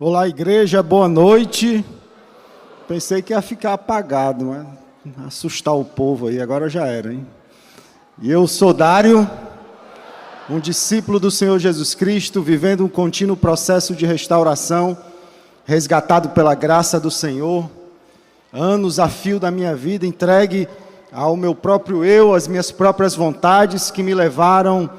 Olá, igreja, boa noite. Pensei que ia ficar apagado, mas assustar o povo aí, agora já era, hein? E eu sou Dário, um discípulo do Senhor Jesus Cristo, vivendo um contínuo processo de restauração, resgatado pela graça do Senhor, anos a fio da minha vida, entregue ao meu próprio eu, às minhas próprias vontades, que me levaram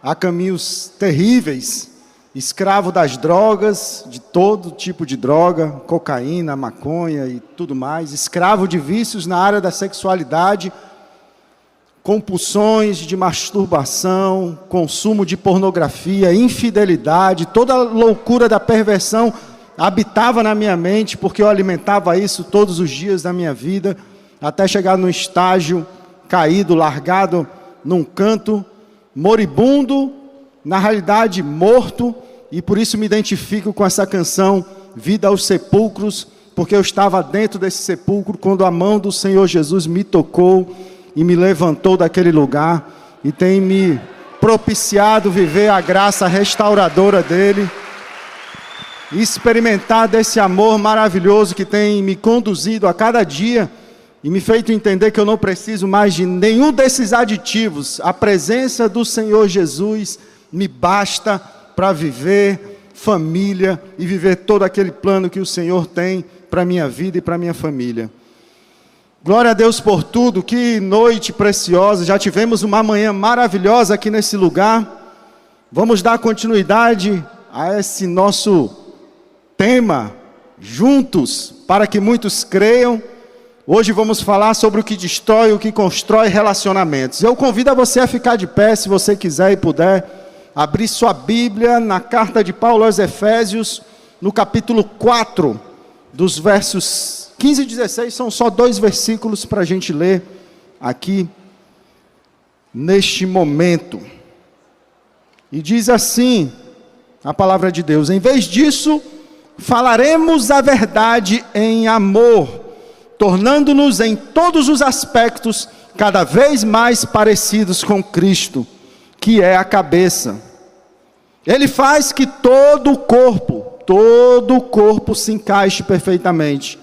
a caminhos terríveis, escravo das drogas, de todo tipo de droga, cocaína, maconha e tudo mais, escravo de vícios na área da sexualidade, compulsões de masturbação, consumo de pornografia, infidelidade, toda a loucura da perversão habitava na minha mente, porque eu alimentava isso todos os dias da minha vida, até chegar num estágio caído, largado num canto, moribundo, na realidade morto, e por isso me identifico com essa canção, Vida aos Sepulcros, porque eu estava dentro desse sepulcro quando a mão do Senhor Jesus me tocou e me levantou daquele lugar, e tem me propiciado viver a graça restauradora dele, e experimentar desse amor maravilhoso que tem me conduzido a cada dia, e me feito entender que eu não preciso mais de nenhum desses aditivos. A presença do Senhor Jesus me basta para viver família e viver todo aquele plano que o Senhor tem para a minha vida e para a minha família. Glória a Deus por tudo, que noite preciosa, já tivemos uma manhã maravilhosa aqui nesse lugar. Vamos dar continuidade a esse nosso tema, juntos, para que muitos creiam. Hoje vamos falar sobre o que destrói, o que constrói relacionamentos. Eu convido a você a ficar de pé, se você quiser e puder, abrir sua Bíblia na carta de Paulo aos Efésios, no capítulo 4, dos versos 15 e 16, são só 2 versículos para a gente ler aqui, neste momento. E diz assim, a palavra de Deus: em vez disso, falaremos a verdade em amor, tornando-nos em todos os aspectos cada vez mais parecidos com Cristo, que é a cabeça. Ele faz que todo o corpo se encaixe perfeitamente,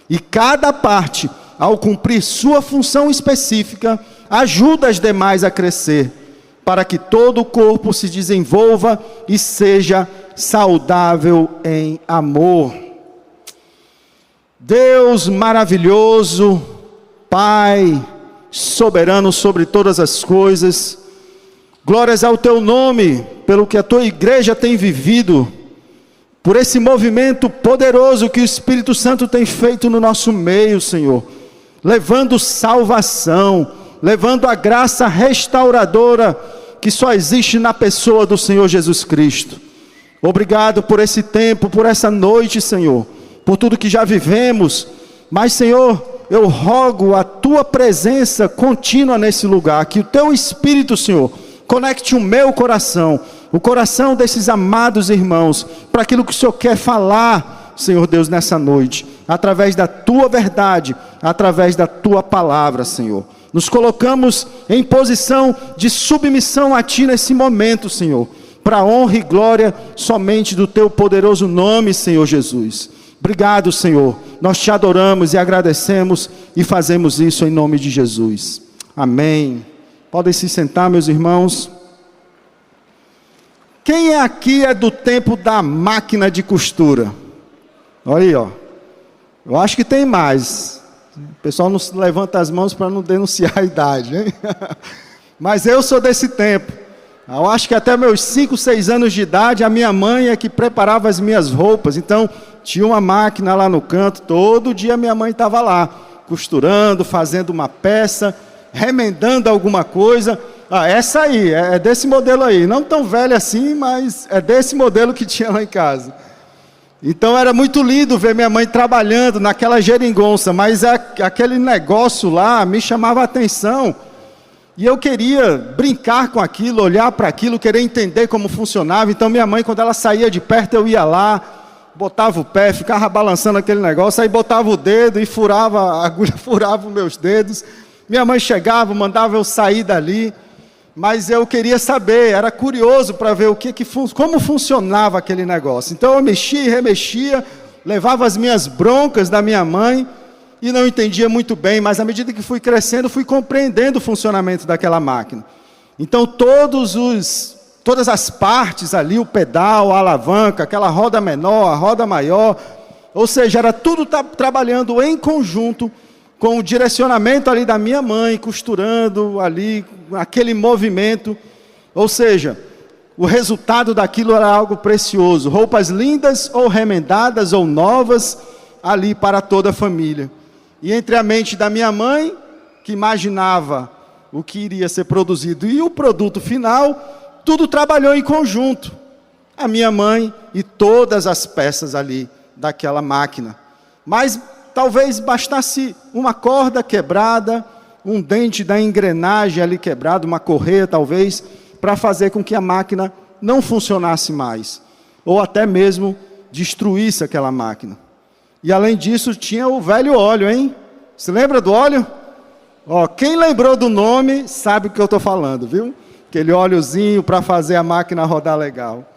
e cada parte, ao cumprir sua função específica, ajuda as demais a crescer, para que todo o corpo se desenvolva e seja saudável em amor. Deus maravilhoso, Pai soberano sobre todas as coisas, glórias ao teu nome, pelo que a tua igreja tem vivido, por esse movimento poderoso que o Espírito Santo tem feito no nosso meio, Senhor, levando salvação, levando a graça restauradora que só existe na pessoa do Senhor Jesus Cristo. Obrigado por esse tempo, por essa noite, Senhor, por tudo que já vivemos, mas, Senhor, eu rogo a tua presença contínua nesse lugar, que o teu Espírito, Senhor, conecte o meu coração, o coração desses amados irmãos, para aquilo que o Senhor quer falar, Senhor Deus, nessa noite, através da tua verdade, através da tua palavra, Senhor. Nos colocamos em posição de submissão a ti nesse momento, Senhor, para a honra e glória somente do teu poderoso nome, Senhor Jesus. Obrigado, Senhor, nós te adoramos e agradecemos e fazemos isso em nome de Jesus. Amém. Podem se sentar, meus irmãos. Quem aqui é do tempo da máquina de costura? Olha aí, ó. Eu acho que tem mais. O pessoal não levanta as mãos para não denunciar a idade, hein? Mas eu sou desse tempo. Eu acho que até meus 5, 6 anos de idade, a minha mãe é que preparava as minhas roupas. Então, tinha uma máquina lá no canto, todo dia minha mãe estava lá, costurando, fazendo uma peça, remendando alguma coisa. Essa aí, é desse modelo aí, não tão velha assim, mas é desse modelo que tinha lá em casa. Então era muito lindo ver minha mãe trabalhando naquela geringonça, mas aquele negócio lá me chamava a atenção, e eu queria brincar com aquilo, olhar para aquilo, querer entender como funcionava. Então minha mãe, quando ela saía de perto, eu ia lá, botava o pé, ficava balançando aquele negócio, aí botava o dedo e furava, a agulha furava os meus dedos. Minha mãe chegava, mandava eu sair dali, mas eu queria saber, era curioso para ver como funcionava aquele negócio. Então eu mexia e remexia, levava as minhas broncas da minha mãe e não entendia muito bem, mas à medida que fui crescendo, fui compreendendo o funcionamento daquela máquina. Então todas as partes ali, o pedal, a alavanca, aquela roda menor, a roda maior, ou seja, era tudo trabalhando em conjunto, com o direcionamento ali da minha mãe, costurando ali, aquele movimento. Ou seja, o resultado daquilo era algo precioso. Roupas lindas, ou remendadas, ou novas, ali para toda a família. E entre a mente da minha mãe, que imaginava o que iria ser produzido, e o produto final, tudo trabalhou em conjunto. A minha mãe e todas as peças ali daquela máquina. Mas talvez bastasse uma corda quebrada, um dente da engrenagem ali quebrado, uma correia talvez, para fazer com que a máquina não funcionasse mais, ou até mesmo destruísse aquela máquina. E além disso tinha o velho óleo, hein? Se lembra do óleo? Quem lembrou do nome sabe o que eu estou falando, viu? Aquele óleozinho para fazer a máquina rodar legal.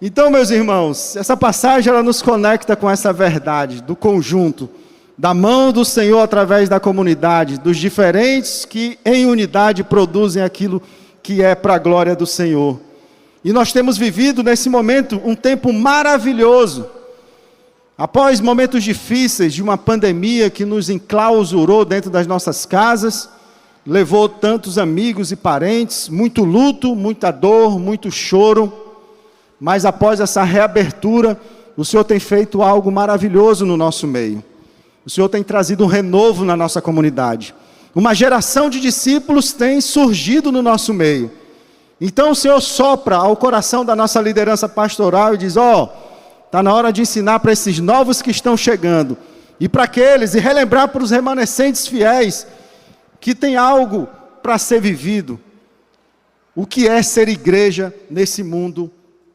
Então, meus irmãos, essa passagem ela nos conecta com essa verdade do conjunto, da mão do Senhor através da comunidade, dos diferentes que em unidade produzem aquilo que é para a glória do Senhor. E nós temos vivido nesse momento um tempo maravilhoso. Após momentos difíceis de uma pandemia que nos enclausurou dentro das nossas casas, levou tantos amigos e parentes, muito luto, muita dor, muito choro. Mas após essa reabertura, o Senhor tem feito algo maravilhoso no nosso meio. O Senhor tem trazido um renovo na nossa comunidade. Uma geração de discípulos tem surgido no nosso meio. Então o Senhor sopra ao coração da nossa liderança pastoral e diz: está na hora de ensinar para esses novos que estão chegando, e para aqueles, e relembrar para os remanescentes fiéis, que tem algo para ser vivido. O que é ser igreja nesse mundo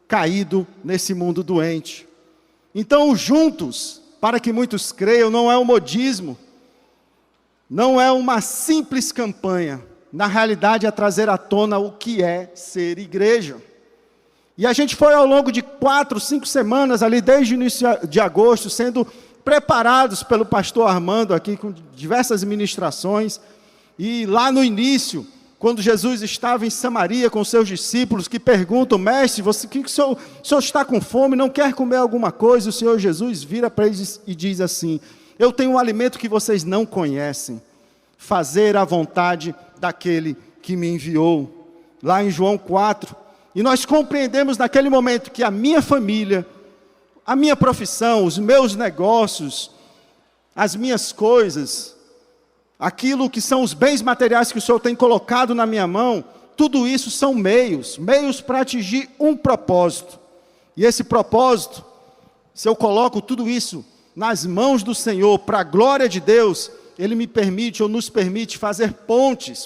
caído, nesse mundo doente. Então, o juntos, para que muitos creiam, não é um modismo, não é uma simples campanha. Na realidade, é trazer à tona o que é ser igreja. E a gente foi ao longo de 4, 5 semanas, ali desde o início de agosto, sendo preparados pelo pastor Armando aqui, com diversas ministrações. E lá no início, quando Jesus estava em Samaria com seus discípulos, que perguntam: mestre, o senhor está com fome, não quer comer alguma coisa? O Senhor Jesus vira para eles e diz assim: eu tenho um alimento que vocês não conhecem, fazer a vontade daquele que me enviou. Lá em João 4, e nós compreendemos naquele momento que a minha família, a minha profissão, os meus negócios, as minhas coisas, aquilo que são os bens materiais que o Senhor tem colocado na minha mão, tudo isso são meios para atingir um propósito. E esse propósito, se eu coloco tudo isso nas mãos do Senhor, para a glória de Deus, Ele me permite ou nos permite fazer pontes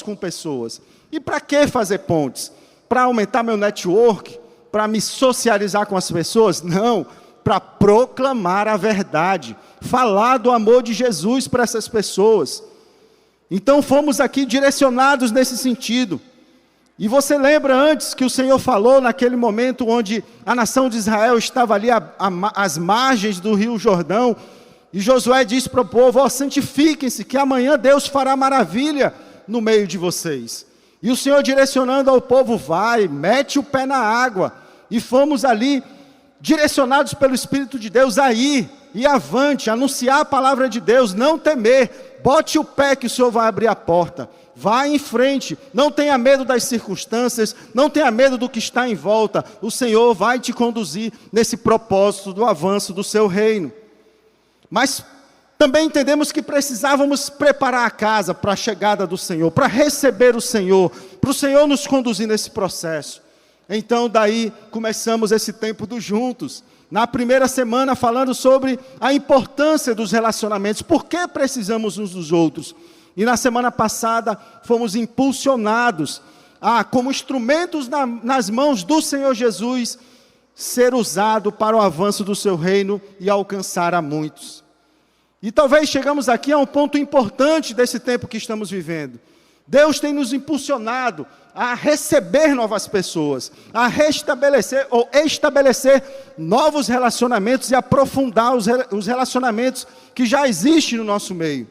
com pessoas. E para que fazer pontes? Para aumentar meu network? Para me socializar com as pessoas? Não, para proclamar a verdade, falar do amor de Jesus para essas pessoas. Então fomos aqui direcionados nesse sentido. E você lembra antes que o Senhor falou naquele momento onde a nação de Israel estava ali às margens do rio Jordão, e Josué disse para o povo: santifiquem-se, que amanhã Deus fará maravilha no meio de vocês. E o Senhor direcionando ao povo: vai, mete o pé na água. E fomos ali direcionados pelo Espírito de Deus a ir e avante, anunciar a palavra de Deus, não temer, bote o pé que o Senhor vai abrir a porta, vá em frente, não tenha medo das circunstâncias, não tenha medo do que está em volta, o Senhor vai te conduzir nesse propósito do avanço do seu reino. Mas também entendemos que precisávamos preparar a casa para a chegada do Senhor, para receber o Senhor, para o Senhor nos conduzir nesse processo. Então daí começamos esse tempo dos juntos. Na primeira semana falando sobre a importância dos relacionamentos, por que precisamos uns dos outros. E na semana passada fomos impulsionados a, como instrumentos nas mãos do Senhor Jesus, ser usado para o avanço do seu reino e alcançar a muitos. E talvez chegamos aqui a um ponto importante desse tempo que estamos vivendo. Deus tem nos impulsionado a receber novas pessoas, a restabelecer ou estabelecer novos relacionamentos e aprofundar os relacionamentos que já existem no nosso meio.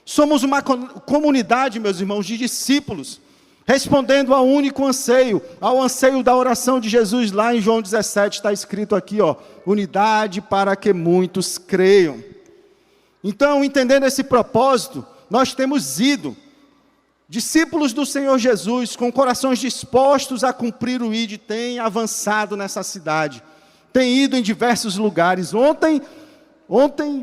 Somos uma comunidade, meus irmãos, de discípulos, respondendo ao único anseio, ao anseio da oração de Jesus lá em João 17, está escrito aqui, unidade para que muitos creiam. Então, entendendo esse propósito, nós temos ido, discípulos do Senhor Jesus, com corações dispostos a cumprir o ID, têm avançado nessa cidade, têm ido em diversos lugares. Ontem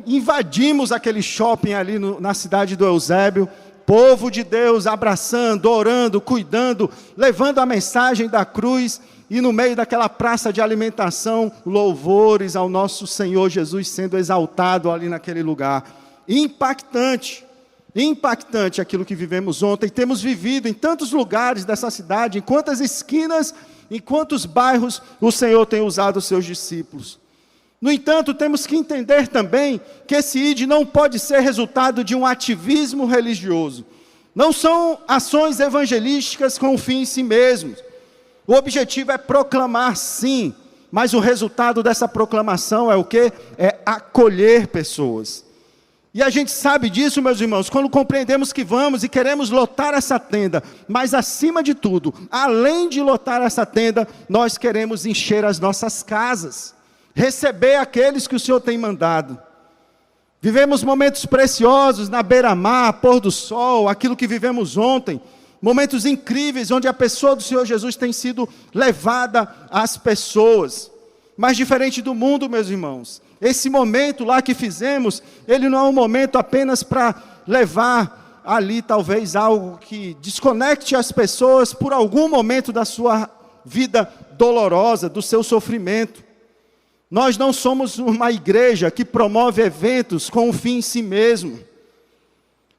invadimos aquele shopping ali na cidade do Eusébio, povo de Deus abraçando, orando, cuidando, levando a mensagem da cruz, e no meio daquela praça de alimentação, louvores ao nosso Senhor Jesus sendo exaltado ali naquele lugar. Impactante aquilo que vivemos ontem. Temos vivido em tantos lugares dessa cidade, em quantas esquinas, em quantos bairros o Senhor tem usado os seus discípulos. No entanto, temos que entender também que esse ID não pode ser resultado de um ativismo religioso. Não são ações evangelísticas com um fim em si mesmos. O objetivo é proclamar, sim, mas o resultado dessa proclamação é o quê? É acolher pessoas. E a gente sabe disso, meus irmãos, quando compreendemos que vamos e queremos lotar essa tenda, mas acima de tudo, além de lotar essa tenda, nós queremos encher as nossas casas, receber aqueles que o Senhor tem mandado. Vivemos momentos preciosos na beira-mar, pôr do sol, aquilo que vivemos ontem, momentos incríveis, onde a pessoa do Senhor Jesus tem sido levada às pessoas. Mas diferente do mundo, meus irmãos, esse momento lá que fizemos, ele não é um momento apenas para levar ali talvez algo que desconecte as pessoas por algum momento da sua vida dolorosa, do seu sofrimento. Nós não somos uma igreja que promove eventos com um fim em si mesmo.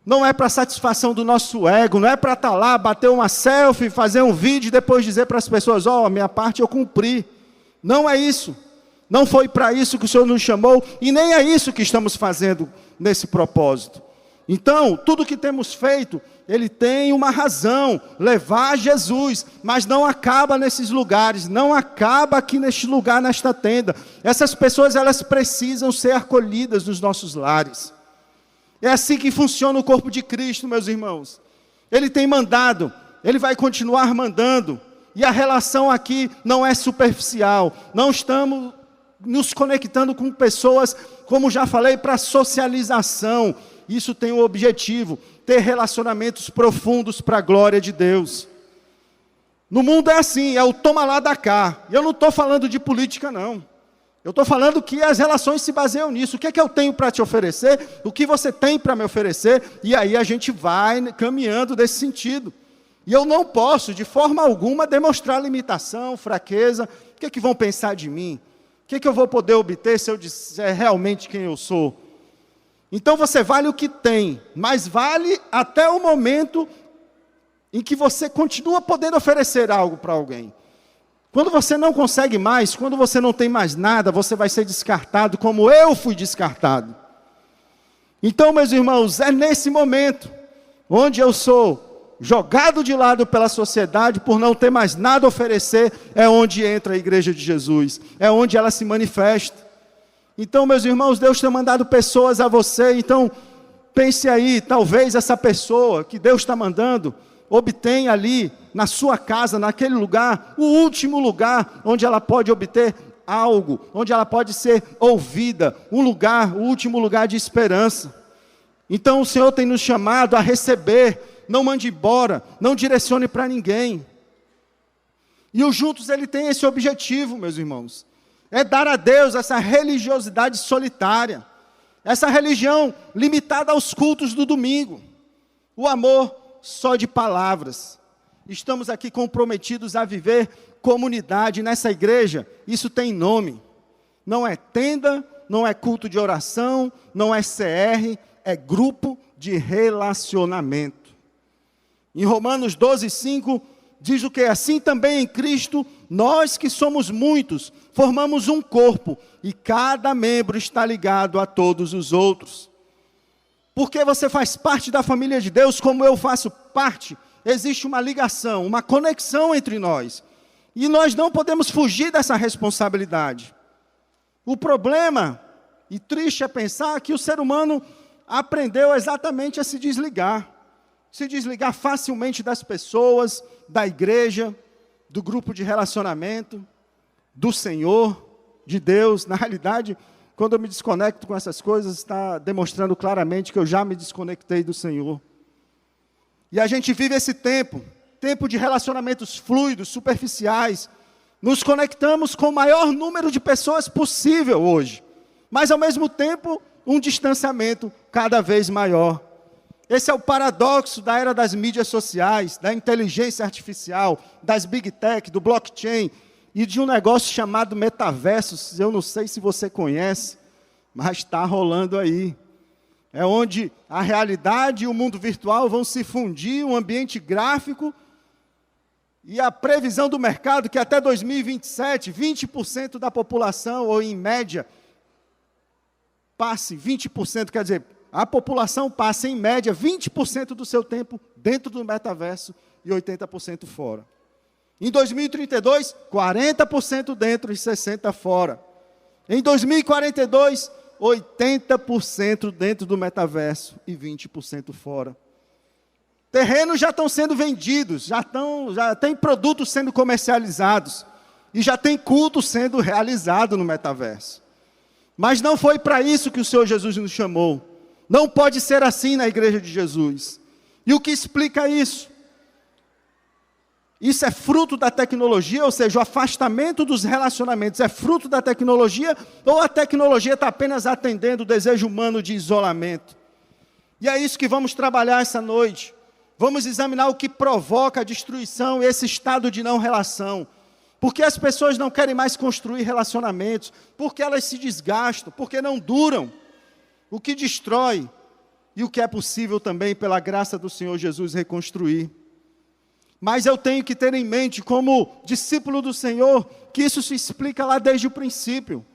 Não é para satisfação do nosso ego, não é para estar lá, bater uma selfie, fazer um vídeo e depois dizer para as pessoas, a minha parte eu cumpri. Não é isso. Não foi para isso que o Senhor nos chamou, e nem é isso que estamos fazendo nesse propósito. Então, tudo que temos feito, ele tem uma razão, levar Jesus, mas não acaba nesses lugares, não acaba aqui neste lugar, nesta tenda. Essas pessoas, elas precisam ser acolhidas nos nossos lares. É assim que funciona o corpo de Cristo, meus irmãos. Ele tem mandado, ele vai continuar mandando, e a relação aqui não é superficial, não estamos nos conectando com pessoas, como já falei, para socialização. Isso tem o objetivo, ter relacionamentos profundos para a glória de Deus. No mundo é assim, é o toma lá da cá. E eu não estou falando de política, não. Eu estou falando que as relações se baseiam nisso. O que é que eu tenho para te oferecer? O que você tem para me oferecer? E aí a gente vai caminhando desse sentido. E eu não posso, de forma alguma, demonstrar limitação, fraqueza. O que é que vão pensar de mim? O que é que eu vou poder obter se eu disser realmente quem eu sou? Então você vale o que tem, mas vale até o momento em que você continua podendo oferecer algo para alguém. Quando você não consegue mais, quando você não tem mais nada, você vai ser descartado como eu fui descartado. Então, meus irmãos, é nesse momento onde eu sou jogado de lado pela sociedade por não ter mais nada a oferecer, é onde entra a igreja de Jesus, é onde ela se manifesta. Então, meus irmãos, Deus tem mandado pessoas a você, então pense aí, talvez essa pessoa que Deus está mandando, obtenha ali, na sua casa, naquele lugar, o último lugar onde ela pode obter algo, onde ela pode ser ouvida, um lugar, o último lugar de esperança. Então o Senhor tem nos chamado a receber, não mande embora, não direcione para ninguém. E o Juntos, ele tem esse objetivo, meus irmãos, é dar a Deus essa religiosidade solitária, essa religião limitada aos cultos do domingo, o amor só de palavras. Estamos aqui comprometidos a viver comunidade nessa igreja, isso tem nome, não é tenda, não é culto de oração, não é CR, é grupo de relacionamento. Em Romanos 12:5, diz o que? Assim também em Cristo, nós que somos muitos, formamos um corpo, e cada membro está ligado a todos os outros. Porque você faz parte da família de Deus, como eu faço parte, existe uma ligação, uma conexão entre nós. E nós não podemos fugir dessa responsabilidade. O problema, e triste é pensar, que o ser humano aprendeu exatamente a se desligar facilmente das pessoas, da igreja, do grupo de relacionamento, do Senhor, de Deus. Na realidade, quando eu me desconecto com essas coisas, está demonstrando claramente que eu já me desconectei do Senhor. E a gente vive esse tempo de relacionamentos fluidos, superficiais. Nos conectamos com o maior número de pessoas possível hoje, mas ao mesmo tempo, um distanciamento cada vez maior. Esse é o paradoxo da era das mídias sociais, da inteligência artificial, das big tech, do blockchain e de um negócio chamado metaverso. Eu não sei se você conhece, mas está rolando aí. É onde a realidade e o mundo virtual vão se fundir, um ambiente gráfico, e a previsão do mercado que até 2027, 20% da população, ou em média, passe 20%, quer dizer, a população passa em média 20% do seu tempo dentro do metaverso e 80% fora. Em 2032, 40% dentro e 60% fora. Em 2042, 80% dentro do metaverso e 20% fora. Terrenos já estão sendo vendidos, já tem produtos sendo comercializados e já tem culto sendo realizado no metaverso. Mas não foi para isso que o Senhor Jesus nos chamou. Não pode ser assim na igreja de Jesus. E o que explica isso? Isso é fruto da tecnologia, ou seja, o afastamento dos relacionamentos é fruto da tecnologia, ou a tecnologia está apenas atendendo o desejo humano de isolamento? E é isso que vamos trabalhar essa noite. Vamos examinar o que provoca a destruição e esse estado de não relação. Porque as pessoas não querem mais construir relacionamentos, porque elas se desgastam, porque não duram. O que destrói e o que é possível também, pela graça do Senhor Jesus, reconstruir. Mas eu tenho que ter em mente, como discípulo do Senhor, que isso se explica lá desde o princípio.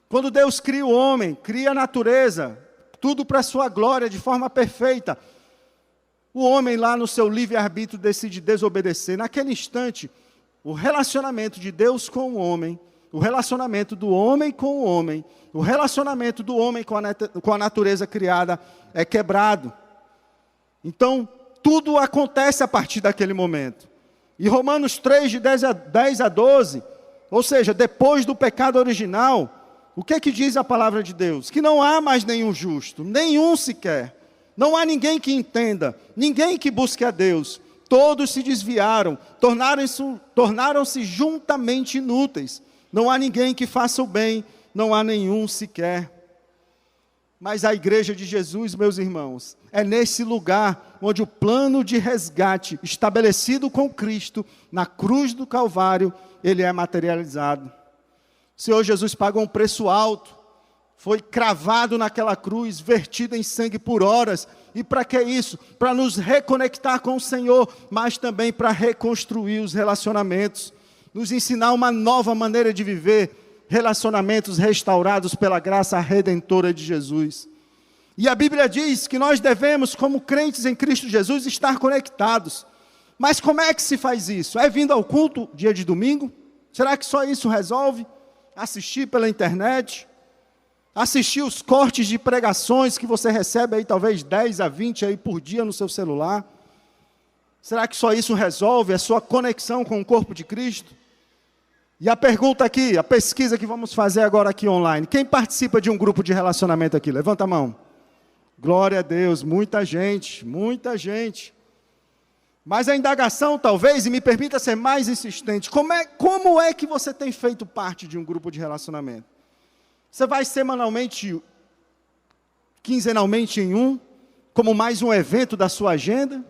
Quando Deus cria o homem, cria a natureza, tudo para a sua glória, de forma perfeita. O homem lá no seu livre-arbítrio decide desobedecer. Naquele instante, o relacionamento de Deus com o homem, o relacionamento do homem com o homem, o relacionamento do homem com a natureza criada é quebrado. Então, tudo acontece a partir daquele momento. E Romanos 3, de 10 a 12, ou seja, depois do pecado original, o que é que diz a palavra de Deus? Que não há mais nenhum justo, nenhum sequer. Não há ninguém que entenda, ninguém que busque a Deus. Todos se desviaram, tornaram-se juntamente inúteis. Não há ninguém que faça o bem, não há nenhum sequer. Mas a igreja de Jesus, meus irmãos, é nesse lugar onde o plano de resgate estabelecido com Cristo na cruz do Calvário, ele é materializado. O Senhor Jesus pagou um preço alto, foi cravado naquela cruz, vertido em sangue por horas. E para que isso? Para nos reconectar com o Senhor, mas também para reconstruir os relacionamentos, nos ensinar uma nova maneira de viver, relacionamentos restaurados pela graça redentora de Jesus. E a Bíblia diz que nós devemos, como crentes em Cristo Jesus, estar conectados. Mas como é que se faz isso? É vindo ao culto dia de domingo? Será que só isso resolve? Assistir pela internet? Assistir os cortes de pregações que você recebe aí, talvez 10 a 20 aí por dia no seu celular? Será que só isso resolve a sua conexão com o corpo de Cristo? E a pergunta aqui, a pesquisa que vamos fazer agora aqui online. Quem participa de um grupo de relacionamento aqui? Levanta a mão. Glória a Deus, muita gente, muita gente. Mas a indagação, talvez, e me permita ser mais insistente, como é que você tem feito parte de um grupo de relacionamento? Você vai semanalmente, quinzenalmente em um, como mais um evento da sua agenda?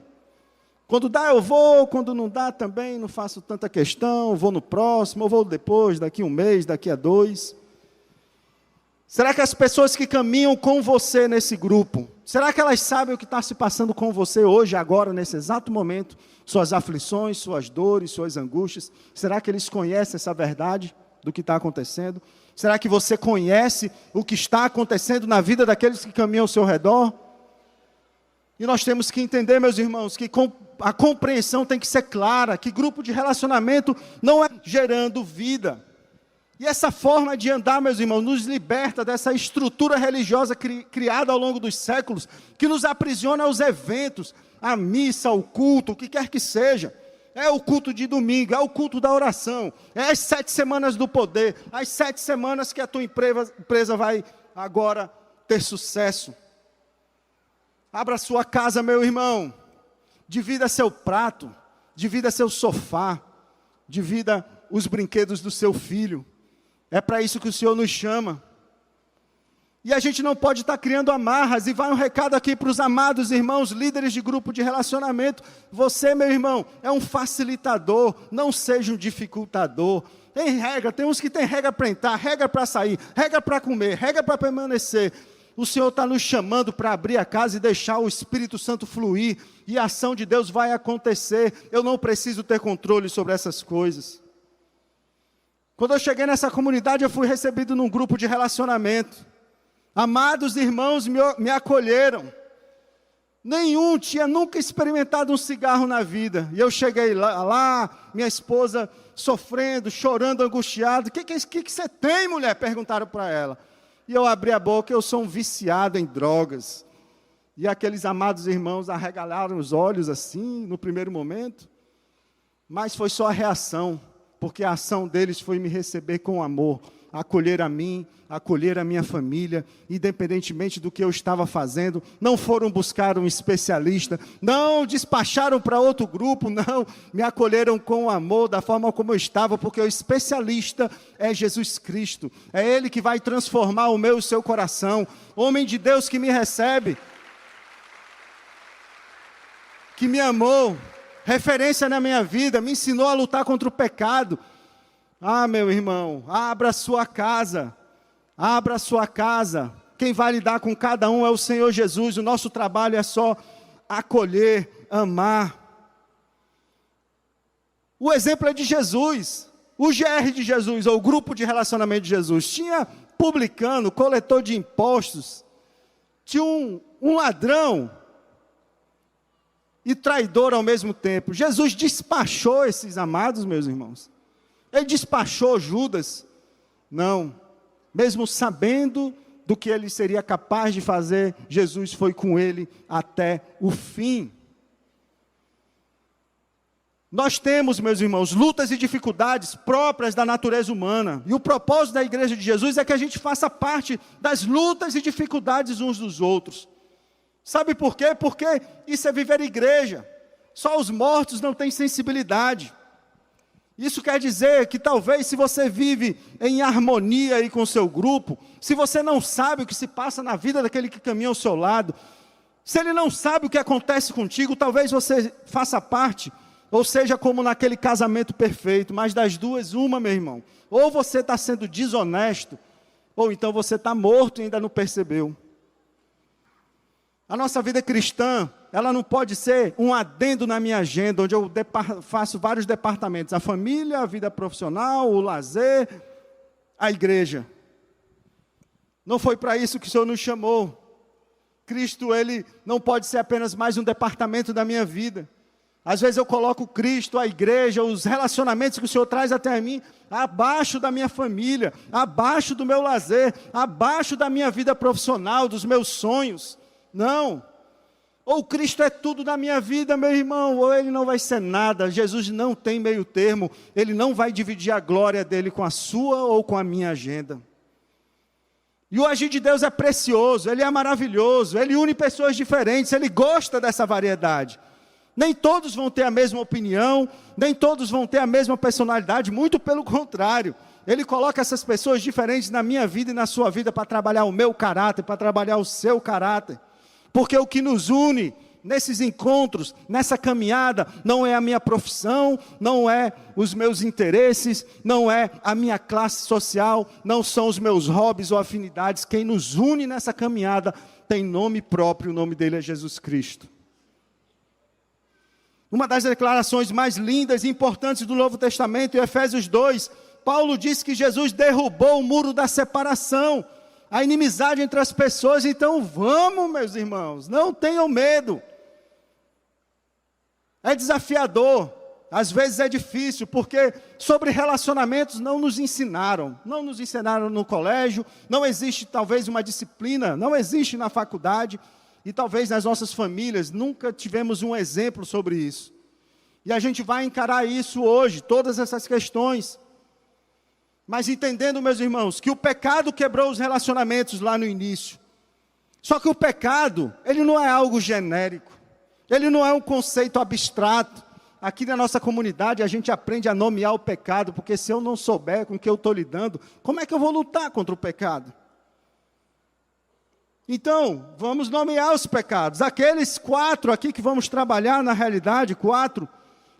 Quando dá eu vou, quando não dá também não faço tanta questão, vou no próximo, ou vou depois, daqui a um mês, daqui a 2. Será que as pessoas que caminham com você nesse grupo, será que elas sabem o que está se passando com você hoje, agora, nesse exato momento? Suas aflições, suas dores, suas angústias, será que eles conhecem essa verdade do que está acontecendo? Será que você conhece o que está acontecendo na vida daqueles que caminham ao seu redor? E nós temos que entender, meus irmãos, que a compreensão tem que ser clara, que grupo de relacionamento não é gerando vida. E essa forma de andar, meus irmãos, nos liberta dessa estrutura religiosa criada ao longo dos séculos, que nos aprisiona aos eventos, à missa, ao culto, o que quer que seja. É o culto de domingo, é o culto da oração, é as 7 semanas do poder, as 7 semanas que a tua empresa vai agora ter sucesso. Abra sua casa, meu irmão, divida seu prato, divida seu sofá, divida os brinquedos do seu filho. É para isso que o Senhor nos chama. E a gente não pode estar criando amarras. E vai um recado aqui para os amados irmãos, líderes de grupo de relacionamento. Você, meu irmão, é um facilitador, não seja um dificultador. Tem regra, tem uns que tem regra para entrar, regra para sair, regra para comer, regra para permanecer. O Senhor está nos chamando para abrir a casa e deixar o Espírito Santo fluir. E a ação de Deus vai acontecer. Eu não preciso ter controle sobre essas coisas. Quando eu cheguei nessa comunidade, eu fui recebido num grupo de relacionamento. Amados irmãos me acolheram. Nenhum tinha nunca experimentado um cigarro na vida. E eu cheguei lá, minha esposa sofrendo, chorando, angustiada. O que você tem, mulher? Perguntaram para ela. E eu abri a boca, eu sou um viciado em drogas. E aqueles amados irmãos arregalaram os olhos assim, no primeiro momento. Mas foi só a reação, porque a ação deles foi me receber com amor. Acolher a mim, acolher a minha família, independentemente do que eu estava fazendo. Não foram buscar um especialista, não despacharam para outro grupo, não, me acolheram com amor, da forma como eu estava, porque o especialista é Jesus Cristo, é Ele que vai transformar o meu e o seu coração. Homem de Deus que me recebe, que me amou, referência na minha vida, me ensinou a lutar contra o pecado. Ah, meu irmão, abra a sua casa, abra a sua casa. Quem vai lidar com cada um é o Senhor Jesus. O nosso trabalho é só acolher, amar. O exemplo é de Jesus, o GR de Jesus, ou o grupo de relacionamento de Jesus. Tinha publicano, coletor de impostos, tinha um ladrão e traidor ao mesmo tempo. Jesus despachou esses amados, meus irmãos. Ele despachou Judas? Não. Mesmo sabendo do que ele seria capaz de fazer, Jesus foi com ele até o fim. Nós temos, meus irmãos, lutas e dificuldades próprias da natureza humana. E o propósito da igreja de Jesus é que a gente faça parte das lutas e dificuldades uns dos outros. Sabe por quê? Porque isso é viver igreja. Só os mortos não têm sensibilidade. Isso quer dizer que talvez se você vive em harmonia aí com o seu grupo, se você não sabe o que se passa na vida daquele que caminha ao seu lado, se ele não sabe o que acontece contigo, talvez você faça parte, ou seja, como naquele casamento perfeito, mas das duas, uma, meu irmão. Ou você está sendo desonesto, ou então você está morto e ainda não percebeu. A nossa vida cristã, ela não pode ser um adendo na minha agenda, onde eu faço vários departamentos. A família, a vida profissional, o lazer, a igreja. Não foi para isso que o Senhor nos chamou. Cristo, Ele não pode ser apenas mais um departamento da minha vida. Às vezes eu coloco Cristo, a igreja, os relacionamentos que o Senhor traz até mim, abaixo da minha família, abaixo do meu lazer, abaixo da minha vida profissional, dos meus sonhos. Não, ou Cristo é tudo na minha vida, meu irmão, ou Ele não vai ser nada. Jesus não tem meio termo, Ele não vai dividir a glória dEle com a sua ou com a minha agenda. E o agir de Deus é precioso, Ele é maravilhoso, Ele une pessoas diferentes, Ele gosta dessa variedade. Nem todos vão ter a mesma opinião, nem todos vão ter a mesma personalidade, muito pelo contrário. Ele coloca essas pessoas diferentes na minha vida e na sua vida para trabalhar o meu caráter, para trabalhar o seu caráter. Porque o que nos une nesses encontros, nessa caminhada, não é a minha profissão, não é os meus interesses, não é a minha classe social, não são os meus hobbies ou afinidades. Quem nos une nessa caminhada tem nome próprio, o nome dele é Jesus Cristo. Uma das declarações mais lindas e importantes do Novo Testamento, em Efésios 2, Paulo diz que Jesus derrubou o muro da separação, a inimizade entre as pessoas. Então vamos, meus irmãos, não tenham medo. É desafiador, às vezes é difícil, porque sobre relacionamentos não nos ensinaram no colégio, não existe talvez uma disciplina, não existe na faculdade, e talvez nas nossas famílias nunca tivemos um exemplo sobre isso. E a gente vai encarar isso hoje, todas essas questões. Mas entendendo, meus irmãos, que o pecado quebrou os relacionamentos lá no início. Só que o pecado, ele não é algo genérico. Ele não é um conceito abstrato. Aqui na nossa comunidade a gente aprende a nomear o pecado, porque se eu não souber com o que eu estou lidando, como é que eu vou lutar contra o pecado? Então, vamos nomear os pecados. Aqueles 4 aqui que vamos trabalhar na realidade, 4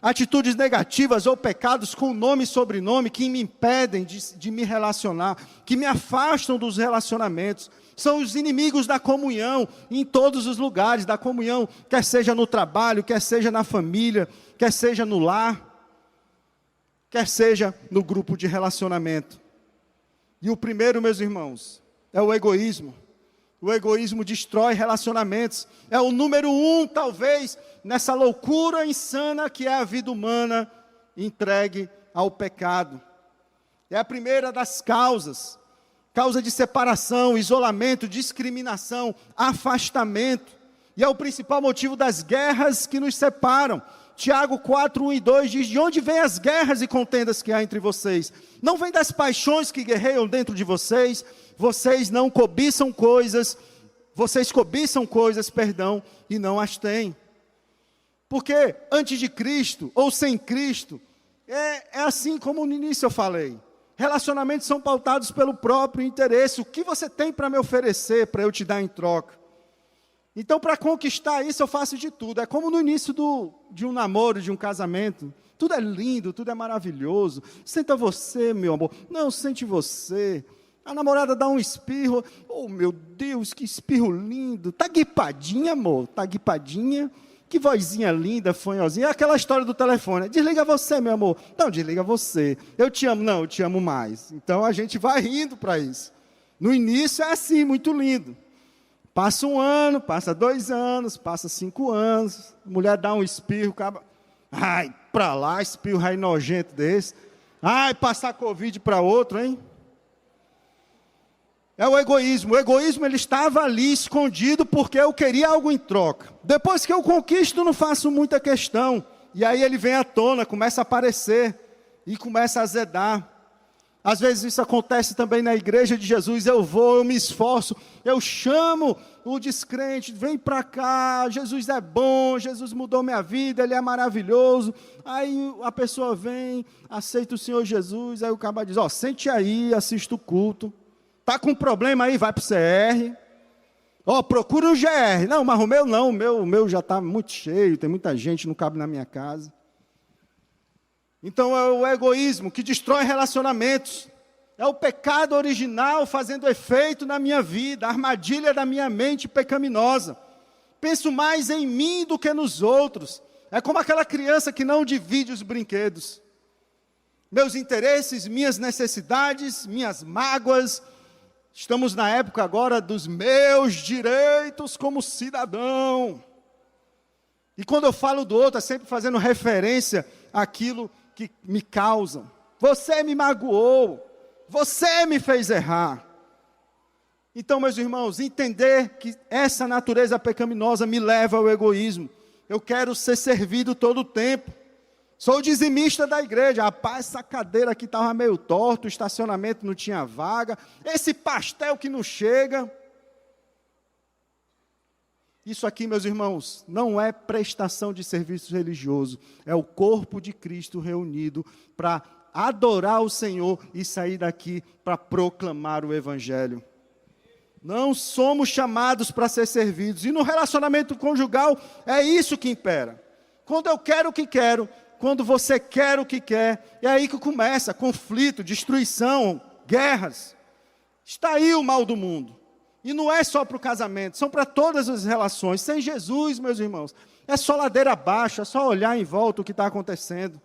atitudes negativas ou pecados com nome e sobrenome que me impedem de me relacionar, que me afastam dos relacionamentos. São os inimigos da comunhão em todos os lugares da comunhão, quer seja no trabalho, quer seja na família, quer seja no lar, quer seja no grupo de relacionamento. E o primeiro, meus irmãos, é o egoísmo. O egoísmo destrói relacionamentos. É o número 1, talvez, nessa loucura insana que é a vida humana entregue ao pecado. É a primeira das causas. Causa de separação, isolamento, discriminação, afastamento. E é o principal motivo das guerras que nos separam. Tiago 4, 1 e 2 diz: de onde vêm as guerras e contendas que há entre vocês? Não vem das paixões que guerreiam dentro de vocês? Vocês cobiçam coisas, e não as têm. Porque antes de Cristo, ou sem Cristo, é assim como no início eu falei. Relacionamentos são pautados pelo próprio interesse. O que você tem para me oferecer, para eu te dar em troca? Então, para conquistar isso, eu faço de tudo. É como no início de um namoro, de um casamento. Tudo é lindo, tudo é maravilhoso. Senta você, meu amor. Não, sente você. A namorada dá um espirro. Oh, meu Deus, que espirro lindo. Tá guipadinha, amor? Tá guipadinha? Que vozinha linda, fanhosinha. É aquela história do telefone. Desliga você, meu amor. Não, desliga você. Eu te amo. Não, eu te amo mais. Então, a gente vai rindo para isso. No início é assim, muito lindo. Passa 1 ano, passa 2 anos, passa 5 anos. A mulher dá um espirro. Acaba... Ai, pra lá, espirro raio nojento desse. Ai, passar Covid para outro, hein? É o egoísmo. O egoísmo, ele estava ali escondido porque eu queria algo em troca. Depois que eu conquisto, não faço muita questão. E aí ele vem à tona, começa a aparecer e começa a azedar. Às vezes isso acontece também na igreja de Jesus. Eu vou, eu me esforço, eu chamo o descrente, vem para cá, Jesus é bom, Jesus mudou minha vida, Ele é maravilhoso. Aí a pessoa vem, aceita o Senhor Jesus, aí o cara diz: ó, sente aí, assista o culto. Está com problema aí, vai para o CR. Ó, procura um GR. Não, mas o meu não, o meu já está muito cheio, tem muita gente, não cabe na minha casa. Então é o egoísmo que destrói relacionamentos. É o pecado original fazendo efeito na minha vida, a armadilha da minha mente pecaminosa. Penso mais em mim do que nos outros. É como aquela criança que não divide os brinquedos. Meus interesses, minhas necessidades, minhas mágoas. Estamos na época agora dos meus direitos como cidadão. E quando eu falo do outro, é sempre fazendo referência àquilo que me causam. Você me magoou, você me fez errar. Então, meus irmãos, entender que essa natureza pecaminosa me leva ao egoísmo. Eu quero ser servido todo o tempo. Sou o dizimista da igreja. Rapaz, essa cadeira aqui estava meio torta, o estacionamento não tinha vaga, esse pastel que não chega. Isso aqui, meus irmãos, não é prestação de serviço religioso. É o corpo de Cristo reunido para adorar o Senhor e sair daqui para proclamar o Evangelho. Não somos chamados para ser servidos. E no relacionamento conjugal, é isso que impera. Quando eu quero o que quero, quando você quer o que quer, é aí que começa conflito, destruição, guerras. Está aí o mal do mundo. E não é só para o casamento, são para todas as relações. Sem Jesus, meus irmãos, é só ladeira abaixo, é só olhar em volta o que está acontecendo.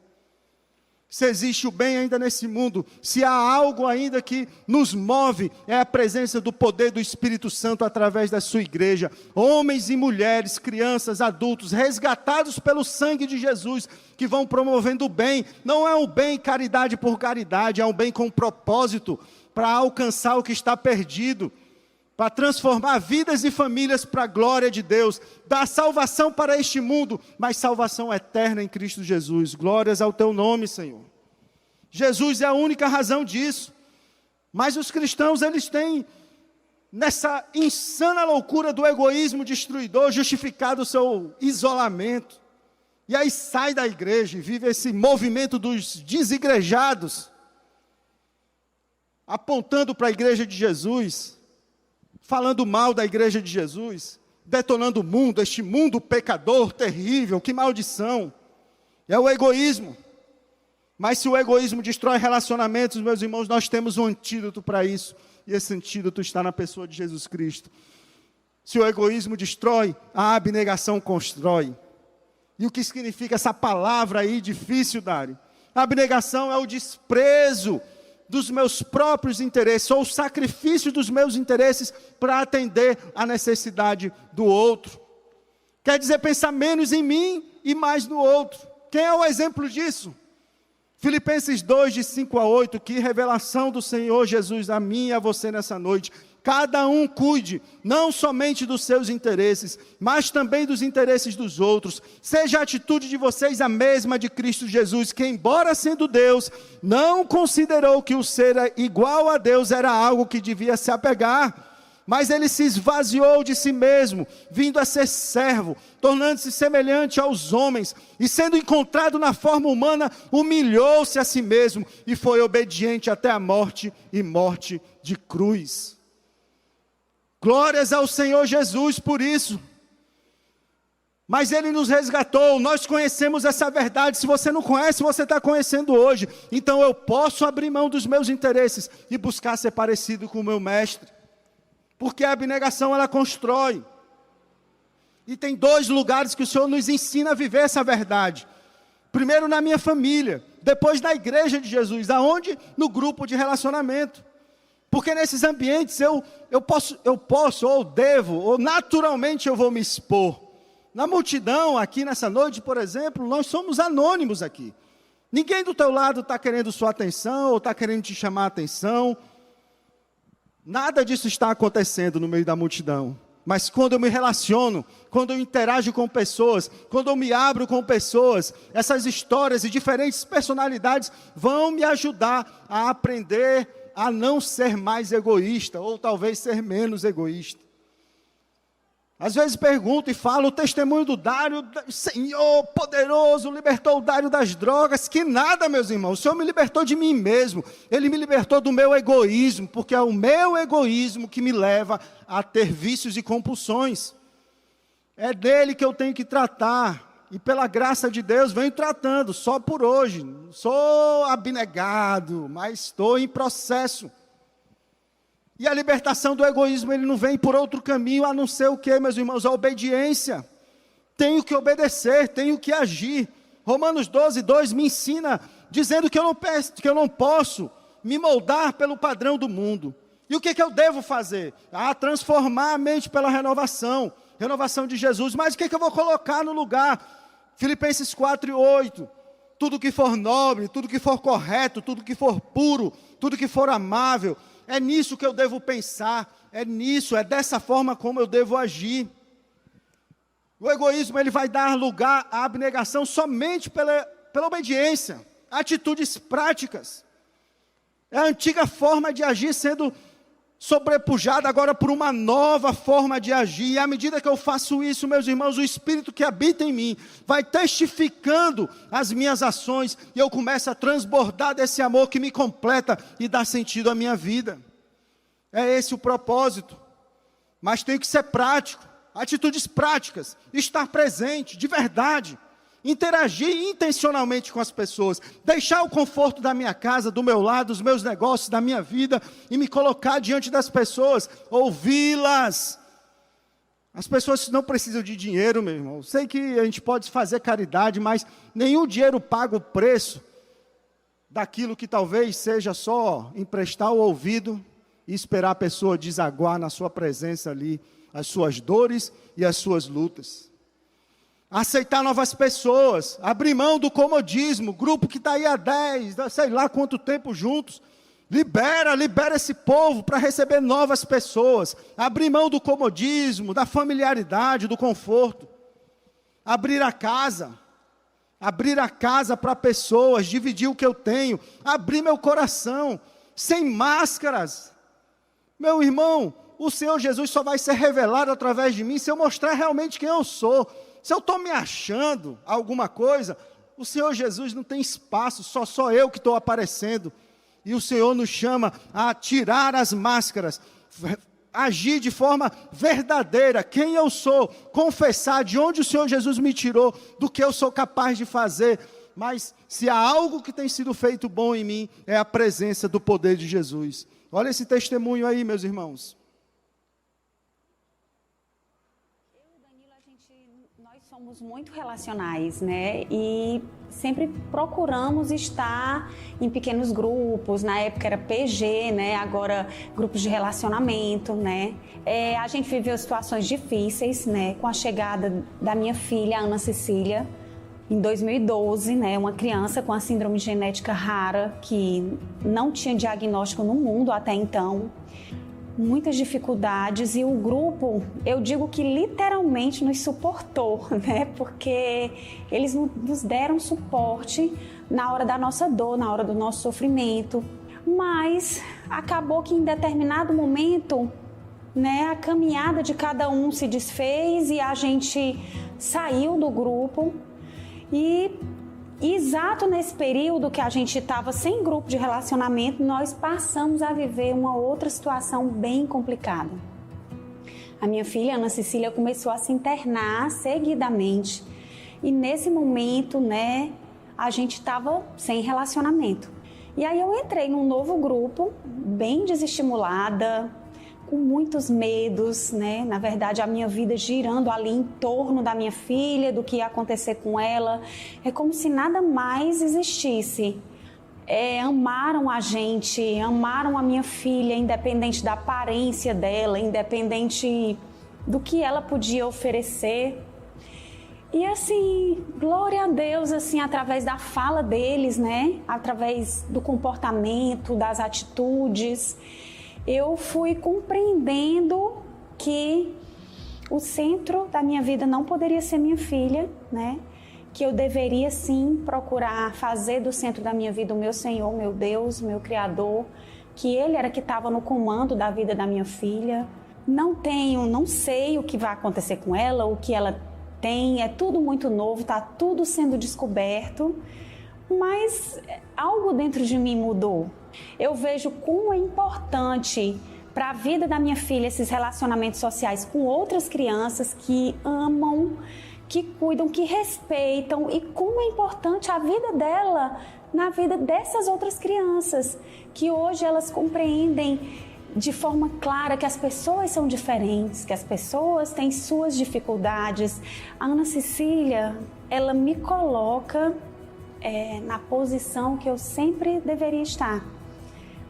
Se existe o bem ainda nesse mundo, se há algo ainda que nos move, é a presença do poder do Espírito Santo através da sua igreja. Homens e mulheres, crianças, adultos, resgatados pelo sangue de Jesus, que vão promovendo o bem. Não é um bem caridade por caridade, é um bem com propósito, para alcançar o que está perdido, para transformar vidas e famílias para a glória de Deus, dar salvação para este mundo, mas salvação eterna em Cristo Jesus. Glórias ao teu nome, Senhor. Jesus é a única razão disso, mas os cristãos, eles têm, nessa insana loucura do egoísmo destruidor, justificado o seu isolamento, e aí sai da igreja e vive esse movimento dos desigrejados, apontando para a igreja de Jesus, falando mal da igreja de Jesus, detonando o mundo, este mundo pecador, terrível, que maldição. É o egoísmo. Mas se o egoísmo destrói relacionamentos, meus irmãos, nós temos um antídoto para isso. E esse antídoto está na pessoa de Jesus Cristo. Se o egoísmo destrói, a abnegação constrói. E o que significa essa palavra aí difícil, Dário? A abnegação é o desprezo dos meus próprios interesses, ou o sacrifício dos meus interesses para atender à necessidade do outro. Quer dizer, pensar menos em mim e mais no outro. Quem é o exemplo disso? Filipenses 2, de 5 a 8, que revelação do Senhor Jesus a mim e a você nessa noite. Cada um cuide, não somente dos seus interesses, mas também dos interesses dos outros. Seja a atitude de vocês a mesma de Cristo Jesus, que embora sendo Deus, não considerou que o ser igual a Deus era algo que devia se apegar, mas ele se esvaziou de si mesmo, vindo a ser servo, tornando-se semelhante aos homens, e sendo encontrado na forma humana, humilhou-se a si mesmo, e foi obediente até a morte, e morte de cruz. Glórias ao Senhor Jesus por isso. Mas Ele nos resgatou, nós conhecemos essa verdade. Se você não conhece, você está conhecendo hoje. Então eu posso abrir mão dos meus interesses e buscar ser parecido com o meu mestre. Porque a abnegação, ela constrói. E tem 2 lugares que o Senhor nos ensina a viver essa verdade. Primeiro na minha família, depois na igreja de Jesus. Aonde? No grupo de relacionamento. Porque nesses ambientes eu posso, ou devo, ou naturalmente eu vou me expor. Na multidão, aqui nessa noite, por exemplo, nós somos anônimos aqui. Ninguém do teu lado está querendo sua atenção, ou está querendo te chamar a atenção. Nada disso está acontecendo no meio da multidão. Mas quando eu me relaciono, quando eu interajo com pessoas, quando eu me abro com pessoas, essas histórias e diferentes personalidades vão me ajudar a aprender a não ser mais egoísta, ou talvez ser menos egoísta. Às vezes pergunto e falo, o testemunho do Dário, Senhor poderoso, libertou o Dário das drogas. Que nada, meus irmãos, o Senhor me libertou de mim mesmo, Ele me libertou do meu egoísmo, porque é o meu egoísmo que me leva a ter vícios e compulsões. É dele que eu tenho que tratar, e pela graça de Deus venho tratando, só por hoje. Sou abnegado, mas estou em processo. E a libertação do egoísmo, ele não vem por outro caminho, a não ser o que, meus irmãos? A obediência. Tenho que obedecer, tenho que agir. Romanos 12, 2 me ensina, dizendo que eu não posso me moldar pelo padrão do mundo. E o que eu devo fazer? Transformar a mente pela renovação de Jesus. Mas o que eu vou colocar no lugar? Filipenses 4 e 8. Tudo que for nobre, tudo que for correto, tudo que for puro, tudo que for amável, é nisso que eu devo pensar, é dessa forma como eu devo agir. O egoísmo, ele vai dar lugar à abnegação somente pela obediência, atitudes práticas. É a antiga forma de agir sendo sobrepujada agora por uma nova forma de agir. E à medida que eu faço isso, meus irmãos, o Espírito que habita em mim vai testificando as minhas ações, e eu começo a transbordar desse amor que me completa e dá sentido à minha vida. É esse o propósito. Mas tem que ser prático, atitudes práticas, estar presente, de verdade, interagir intencionalmente com as pessoas, deixar o conforto da minha casa, do meu lado, dos meus negócios, da minha vida, e me colocar diante das pessoas, ouvi-las. As pessoas não precisam de dinheiro, meu irmão. Sei que a gente pode fazer caridade, mas nenhum dinheiro paga o preço daquilo que talvez seja só emprestar o ouvido e esperar a pessoa desaguar na sua presença ali, as suas dores e as suas lutas. Aceitar novas pessoas, abrir mão do comodismo, grupo que está aí há 10, sei lá quanto tempo juntos, libera esse povo para receber novas pessoas, abrir mão do comodismo, da familiaridade, do conforto, abrir a casa para pessoas, dividir o que eu tenho, abrir meu coração, sem máscaras. Meu irmão, o Senhor Jesus só vai ser revelado através de mim se eu mostrar realmente quem eu sou. Se eu estou me achando alguma coisa, o Senhor Jesus não tem espaço, só eu que estou aparecendo. E o Senhor nos chama a tirar as máscaras, agir de forma verdadeira, quem eu sou, confessar de onde o Senhor Jesus me tirou, do que eu sou capaz de fazer. Mas se há algo que tem sido feito bom em mim, é a presença do poder de Jesus. Olha esse testemunho aí, meus irmãos. Nós somos muito relacionais, né? E sempre procuramos estar em pequenos grupos. Na época era PG, né? Agora grupos de relacionamento, né? A gente viveu situações difíceis, né? Com a chegada da minha filha, Ana Cecília, em 2012, né? Uma criança com a síndrome genética rara que não tinha diagnóstico no mundo até então. Muitas dificuldades, e o grupo, eu digo que literalmente nos suportou, né? Porque eles nos deram suporte na hora da nossa dor, na hora do nosso sofrimento. Mas acabou que em determinado momento, né, a caminhada de cada um se desfez e a gente saiu do grupo. E exato nesse período que a gente estava sem grupo de relacionamento, nós passamos a viver uma outra situação bem complicada. A minha filha, Ana Cecília, começou a se internar seguidamente. E nesse momento, né, a gente estava sem relacionamento. E aí eu entrei num novo grupo, bem desestimulada, com muitos medos, né? Na verdade, a minha vida girando ali em torno da minha filha, do que ia acontecer com ela. É como se nada mais existisse. Amaram a gente, amaram a minha filha, independente da aparência dela, independente do que ela podia oferecer. E assim, glória a Deus, assim, através da fala deles, né? Através do comportamento, das atitudes, eu fui compreendendo que o centro da minha vida não poderia ser minha filha, né? Que eu deveria sim procurar fazer do centro da minha vida o meu Senhor, meu Deus, meu Criador, que Ele era que estava no comando da vida da minha filha. Não sei o que vai acontecer com ela, o que ela tem, é tudo muito novo, está tudo sendo descoberto, mas algo dentro de mim mudou. Eu vejo como é importante para a vida da minha filha esses relacionamentos sociais com outras crianças que amam, que cuidam, que respeitam, e como é importante a vida dela na vida dessas outras crianças, que hoje elas compreendem de forma clara que as pessoas são diferentes, que as pessoas têm suas dificuldades. A Ana Cecília, ela me coloca na posição que eu sempre deveria estar,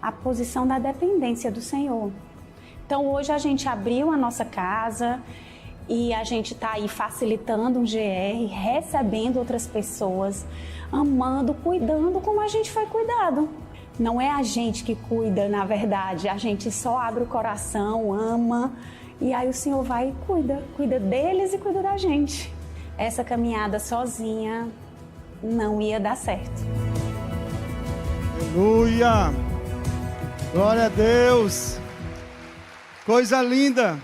a posição da dependência do Senhor. Então hoje a gente abriu a nossa casa e a gente está aí facilitando um GR, recebendo outras pessoas, amando, cuidando como a gente foi cuidado. Não é a gente que cuida, na verdade, a gente só abre o coração, ama, e aí o Senhor vai e cuida deles e cuida da gente. Essa caminhada sozinha não ia dar certo. Aleluia! Glória a Deus! Coisa linda!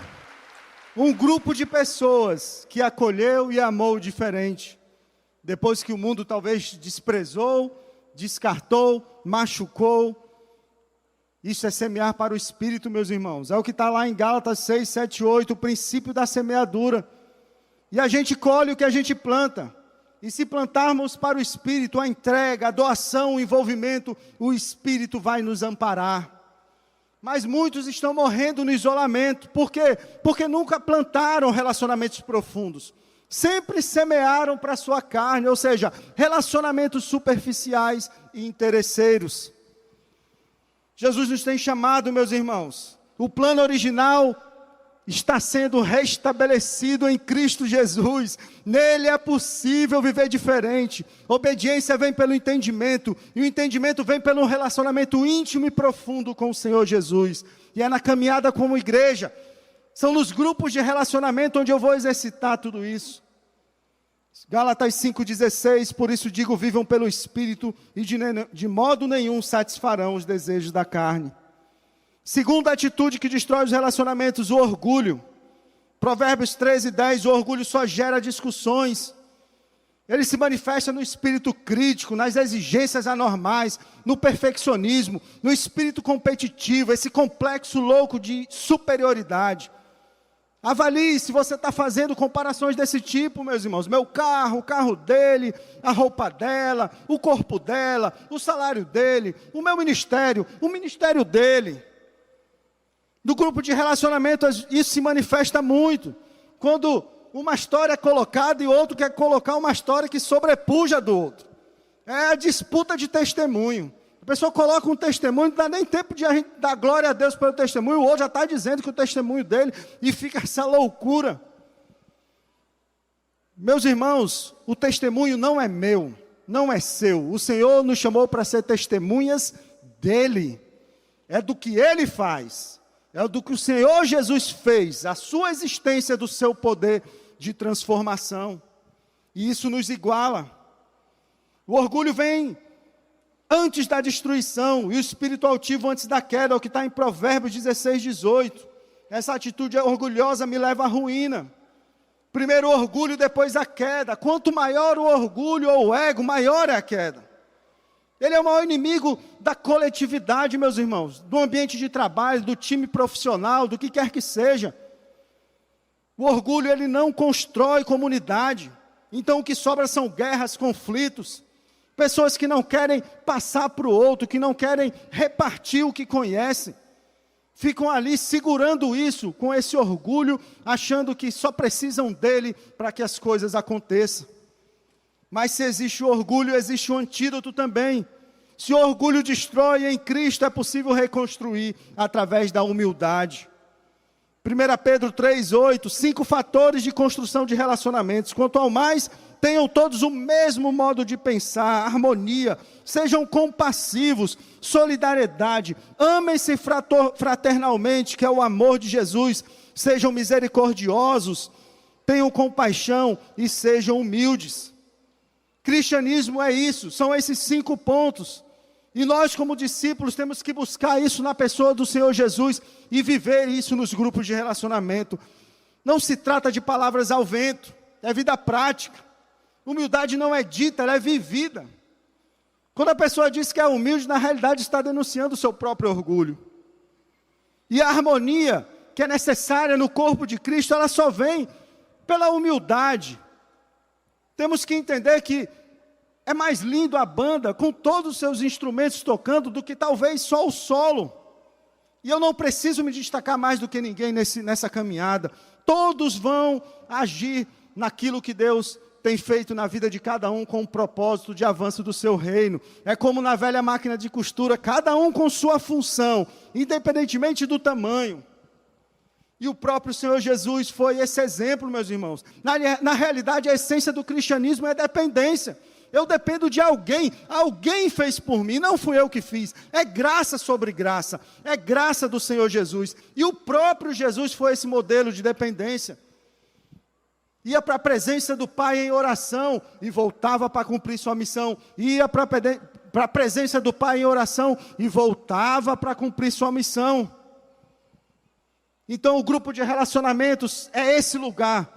Um grupo de pessoas que acolheu e amou o diferente. Depois que o mundo talvez desprezou, descartou, machucou. Isso é semear para o Espírito, meus irmãos. É o que está lá em Gálatas 6, 7, 8, o princípio da semeadura. E a gente colhe o que a gente planta. E se plantarmos para o Espírito, a entrega, a doação, o envolvimento, o Espírito vai nos amparar. Mas muitos estão morrendo no isolamento. Por quê? Porque nunca plantaram relacionamentos profundos. Sempre semearam para a sua carne, ou seja, relacionamentos superficiais e interesseiros. Jesus nos tem chamado, meus irmãos. O plano original está sendo restabelecido em Cristo Jesus. Nele é possível viver diferente. Obediência vem pelo entendimento, e o entendimento vem pelo relacionamento íntimo e profundo com o Senhor Jesus. E é na caminhada como igreja, são nos grupos de relacionamento onde eu vou exercitar tudo isso. Gálatas 5,16, por isso digo, vivam pelo Espírito, e de modo nenhum satisfarão os desejos da carne. Segunda atitude que destrói os relacionamentos, o orgulho. Provérbios 13:10, o orgulho só gera discussões. Ele se manifesta no espírito crítico, nas exigências anormais, no perfeccionismo, no espírito competitivo, esse complexo louco de superioridade. Avalie se você está fazendo comparações desse tipo, meus irmãos. Meu carro, o carro dele, a roupa dela, o corpo dela, o salário dele, o meu ministério, o ministério dele. No grupo de relacionamento, isso se manifesta muito. Quando uma história é colocada e o outro quer colocar uma história que sobrepuja do outro. É a disputa de testemunho. A pessoa coloca um testemunho, não dá nem tempo de a gente dar glória a Deus pelo testemunho, o outro já está dizendo que o testemunho dele, e fica essa loucura. Meus irmãos, o testemunho não é meu, não é seu. O Senhor nos chamou para ser testemunhas dele. É do que ele faz. É do que o Senhor Jesus fez, a sua existência do seu poder de transformação. E isso nos iguala. O orgulho vem antes da destruição, e o espírito altivo antes da queda, é o que está em Provérbios 16:18. Essa atitude orgulhosa me leva à ruína. Primeiro o orgulho, depois a queda. Quanto maior o orgulho ou o ego, maior é a queda. Ele é o maior inimigo da coletividade, meus irmãos, do ambiente de trabalho, do time profissional, do que quer que seja. O orgulho, ele não constrói comunidade. Então o que sobra são guerras, conflitos. Pessoas que não querem passar para o outro, que não querem repartir o que conhecem. Ficam ali segurando isso, com esse orgulho, achando que só precisam dele para que as coisas aconteçam. Mas se existe o orgulho, existe o antídoto também. Se o orgulho destrói, em Cristo é possível reconstruir através da humildade. 1 Pedro 3:8, 5 fatores de construção de relacionamentos. Quanto ao mais, tenham todos o mesmo modo de pensar, harmonia, sejam compassivos, solidariedade, amem-se fraternalmente, que é o amor de Jesus, sejam misericordiosos, tenham compaixão e sejam humildes. Cristianismo é isso, são esses 5 pontos. E nós, como discípulos, temos que buscar isso na pessoa do Senhor Jesus e viver isso nos grupos de relacionamento. Não se trata de palavras ao vento, é vida prática. Humildade não é dita, ela é vivida. Quando a pessoa diz que é humilde, na realidade está denunciando o seu próprio orgulho. E a harmonia que é necessária no corpo de Cristo, ela só vem pela humildade. Temos que entender que é mais lindo a banda com todos os seus instrumentos tocando do que talvez só o solo. E eu não preciso me destacar mais do que ninguém nessa caminhada. Todos vão agir naquilo que Deus tem feito na vida de cada um com um propósito de avanço do seu reino. É como na velha máquina de costura, cada um com sua função, independentemente do tamanho. E o próprio Senhor Jesus foi esse exemplo, meus irmãos. Na realidade, a essência do cristianismo é dependência. Eu dependo de alguém, alguém fez por mim, não fui eu que fiz. É graça sobre graça, é graça do Senhor Jesus. E o próprio Jesus foi esse modelo de dependência. Ia para a presença do Pai em oração e voltava para cumprir sua missão. Ia para a presença do Pai em oração e voltava para cumprir sua missão. Então o grupo de relacionamentos é esse lugar.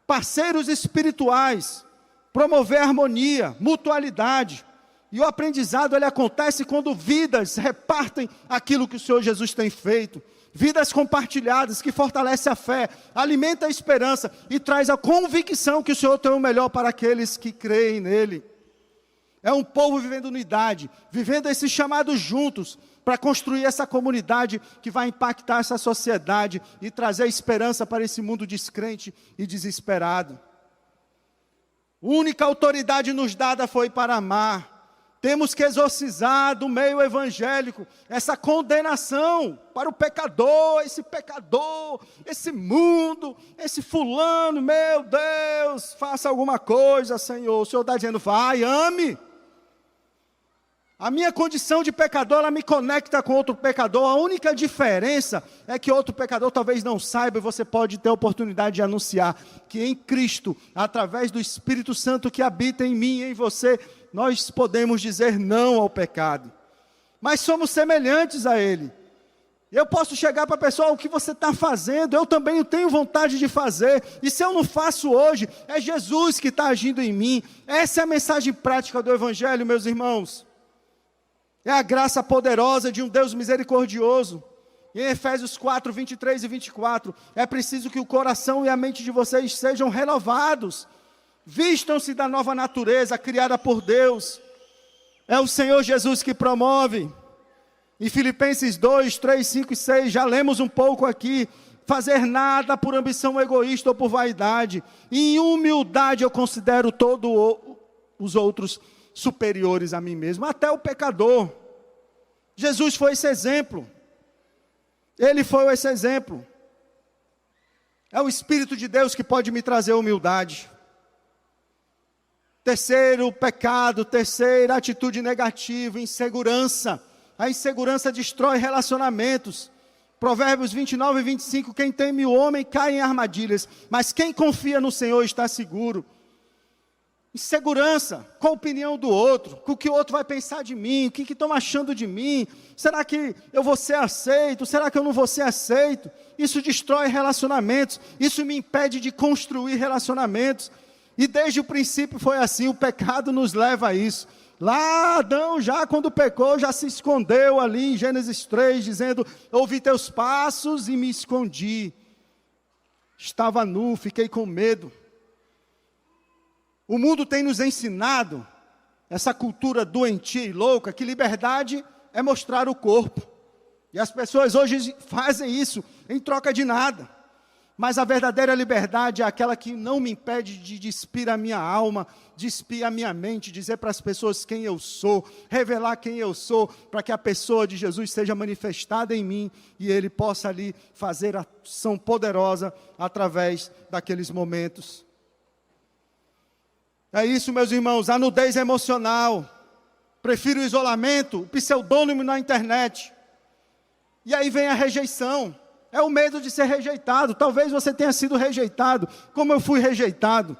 Parceiros espirituais, promover harmonia, mutualidade. E o aprendizado ele acontece quando vidas repartem aquilo que o Senhor Jesus tem feito. Vidas compartilhadas que fortalecem a fé, alimenta a esperança e traz a convicção que o Senhor tem o melhor para aqueles que creem nele. É um povo vivendo unidade, vivendo esse chamado juntos, para construir essa comunidade que vai impactar essa sociedade e trazer esperança para esse mundo descrente e desesperado. Única autoridade nos dada foi para amar. Temos que exorcizar do meio evangélico essa condenação para o pecador, esse mundo, esse fulano. Meu Deus, faça alguma coisa, Senhor. O Senhor está dizendo, vai, ame. A minha condição de pecador, ela me conecta com outro pecador. A única diferença é que outro pecador talvez não saiba, e você pode ter a oportunidade de anunciar que em Cristo, através do Espírito Santo que habita em mim e em você, nós podemos dizer não ao pecado. Mas somos semelhantes a Ele. Eu posso chegar para a pessoa, o que você está fazendo? Eu também tenho vontade de fazer. E se eu não faço hoje, é Jesus que está agindo em mim. Essa é a mensagem prática do Evangelho, meus irmãos. É a graça poderosa de um Deus misericordioso. Em Efésios 4, 23 e 24, é preciso que o coração e a mente de vocês sejam renovados. Vistam-se da nova natureza criada por Deus. É o Senhor Jesus que promove. Em Filipenses 2, 3, 5 e 6, já lemos um pouco aqui. Fazer nada por ambição egoísta ou por vaidade. Em humildade eu considero todos os outros superiores a mim mesmo, até o pecador. Jesus foi esse exemplo. Ele foi esse exemplo. É o Espírito de Deus que pode me trazer humildade. Terceiro, pecado. Terceira, atitude negativa, insegurança. A insegurança destrói relacionamentos. Provérbios 29 e 25, quem teme o homem cai em armadilhas, mas quem confia no Senhor está seguro. Insegurança com a opinião do outro, com o que o outro vai pensar de mim, o que estão achando de mim, será que eu vou ser aceito, será que eu não vou ser aceito? Isso destrói relacionamentos, isso me impede de construir relacionamentos, e desde o princípio foi assim, o pecado nos leva a isso. Lá Adão, já quando pecou, já se escondeu ali em Gênesis 3, dizendo, ouvi teus passos e me escondi, estava nu, fiquei com medo. O mundo tem nos ensinado, essa cultura doentia e louca, que liberdade é mostrar o corpo. E as pessoas hoje fazem isso em troca de nada. Mas a verdadeira liberdade é aquela que não me impede de despir a minha alma, despir a minha mente, dizer para as pessoas quem eu sou, revelar quem eu sou, para que a pessoa de Jesus seja manifestada em mim e Ele possa ali fazer a ação poderosa através daqueles momentos. É isso, meus irmãos, a nudez emocional. Prefiro o isolamento, o pseudônimo na internet. E aí vem a rejeição. É o medo de ser rejeitado. Talvez você tenha sido rejeitado, como eu fui rejeitado.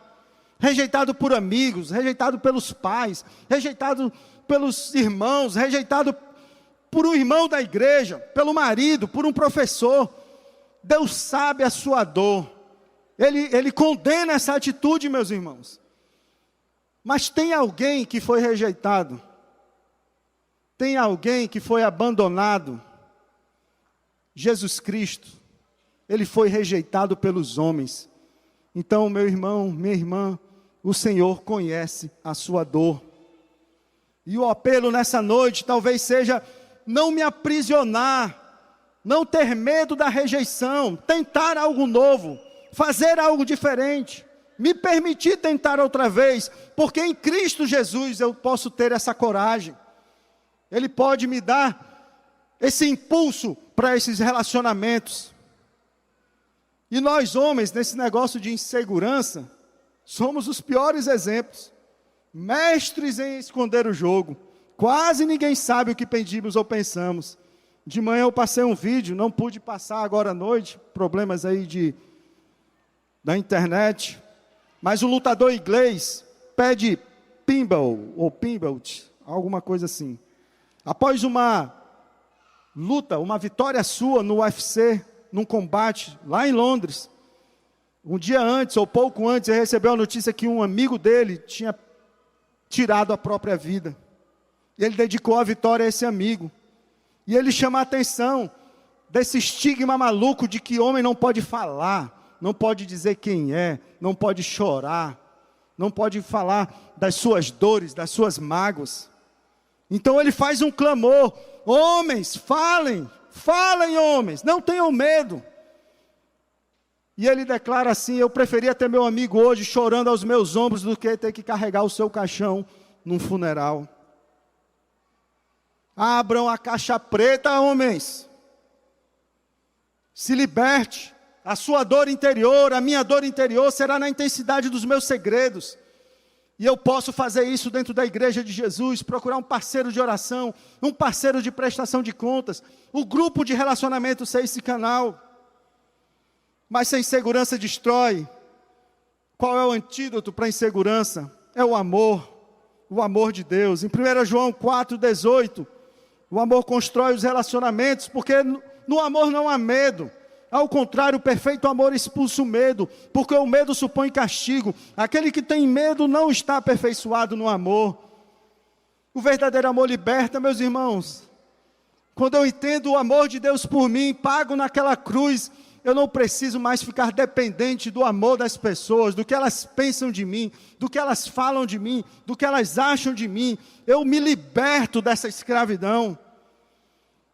Rejeitado por amigos, rejeitado pelos pais, rejeitado pelos irmãos, rejeitado por um irmão da igreja, pelo marido, por um professor. Deus sabe a sua dor. Ele condena essa atitude, meus irmãos. Mas tem alguém que foi rejeitado, tem alguém que foi abandonado. Jesus Cristo, Ele foi rejeitado pelos homens. Então, meu irmão, minha irmã, o Senhor conhece a sua dor. E o apelo nessa noite talvez seja não me aprisionar, não ter medo da rejeição, tentar algo novo, fazer algo diferente. Me permitir tentar outra vez, porque em Cristo Jesus eu posso ter essa coragem. Ele pode me dar esse impulso para esses relacionamentos. E nós homens, nesse negócio de insegurança, somos os piores exemplos. Mestres em esconder o jogo. Quase ninguém sabe o que pedimos ou pensamos. De manhã eu passei um vídeo, não pude passar agora à noite, problemas aí da internet. Mas o lutador inglês pede pinball, ou pinball, alguma coisa assim. Após uma luta, uma vitória sua no UFC, num combate, lá em Londres, um dia antes, ou pouco antes, ele recebeu a notícia que um amigo dele tinha tirado a própria vida. E ele dedicou a vitória a esse amigo. E ele chama a atenção desse estigma maluco de que homem não pode falar, não pode dizer quem é, não pode chorar, não pode falar das suas dores, das suas mágoas. Então ele faz um clamor, homens, falem homens, não tenham medo. E ele declara assim: eu preferia ter meu amigo hoje chorando aos meus ombros do que ter que carregar o seu caixão num funeral. Abram a caixa preta, homens. Se liberte. A sua dor interior, a minha dor interior será na intensidade dos meus segredos. E eu posso fazer isso dentro da igreja de Jesus, procurar um parceiro de oração, um parceiro de prestação de contas, o grupo de relacionamento ser esse canal. Mas se a insegurança destrói, qual é o antídoto para a insegurança? É o amor de Deus. Em 1 João 4,18, o amor constrói os relacionamentos, porque no amor não há medo. Ao contrário, o perfeito amor expulsa o medo, porque o medo supõe castigo. Aquele que tem medo não está aperfeiçoado no amor. O verdadeiro amor liberta, meus irmãos. Quando eu entendo o amor de Deus por mim, pago naquela cruz, eu não preciso mais ficar dependente do amor das pessoas, do que elas pensam de mim, do que elas falam de mim, do que elas acham de mim. Eu me liberto dessa escravidão.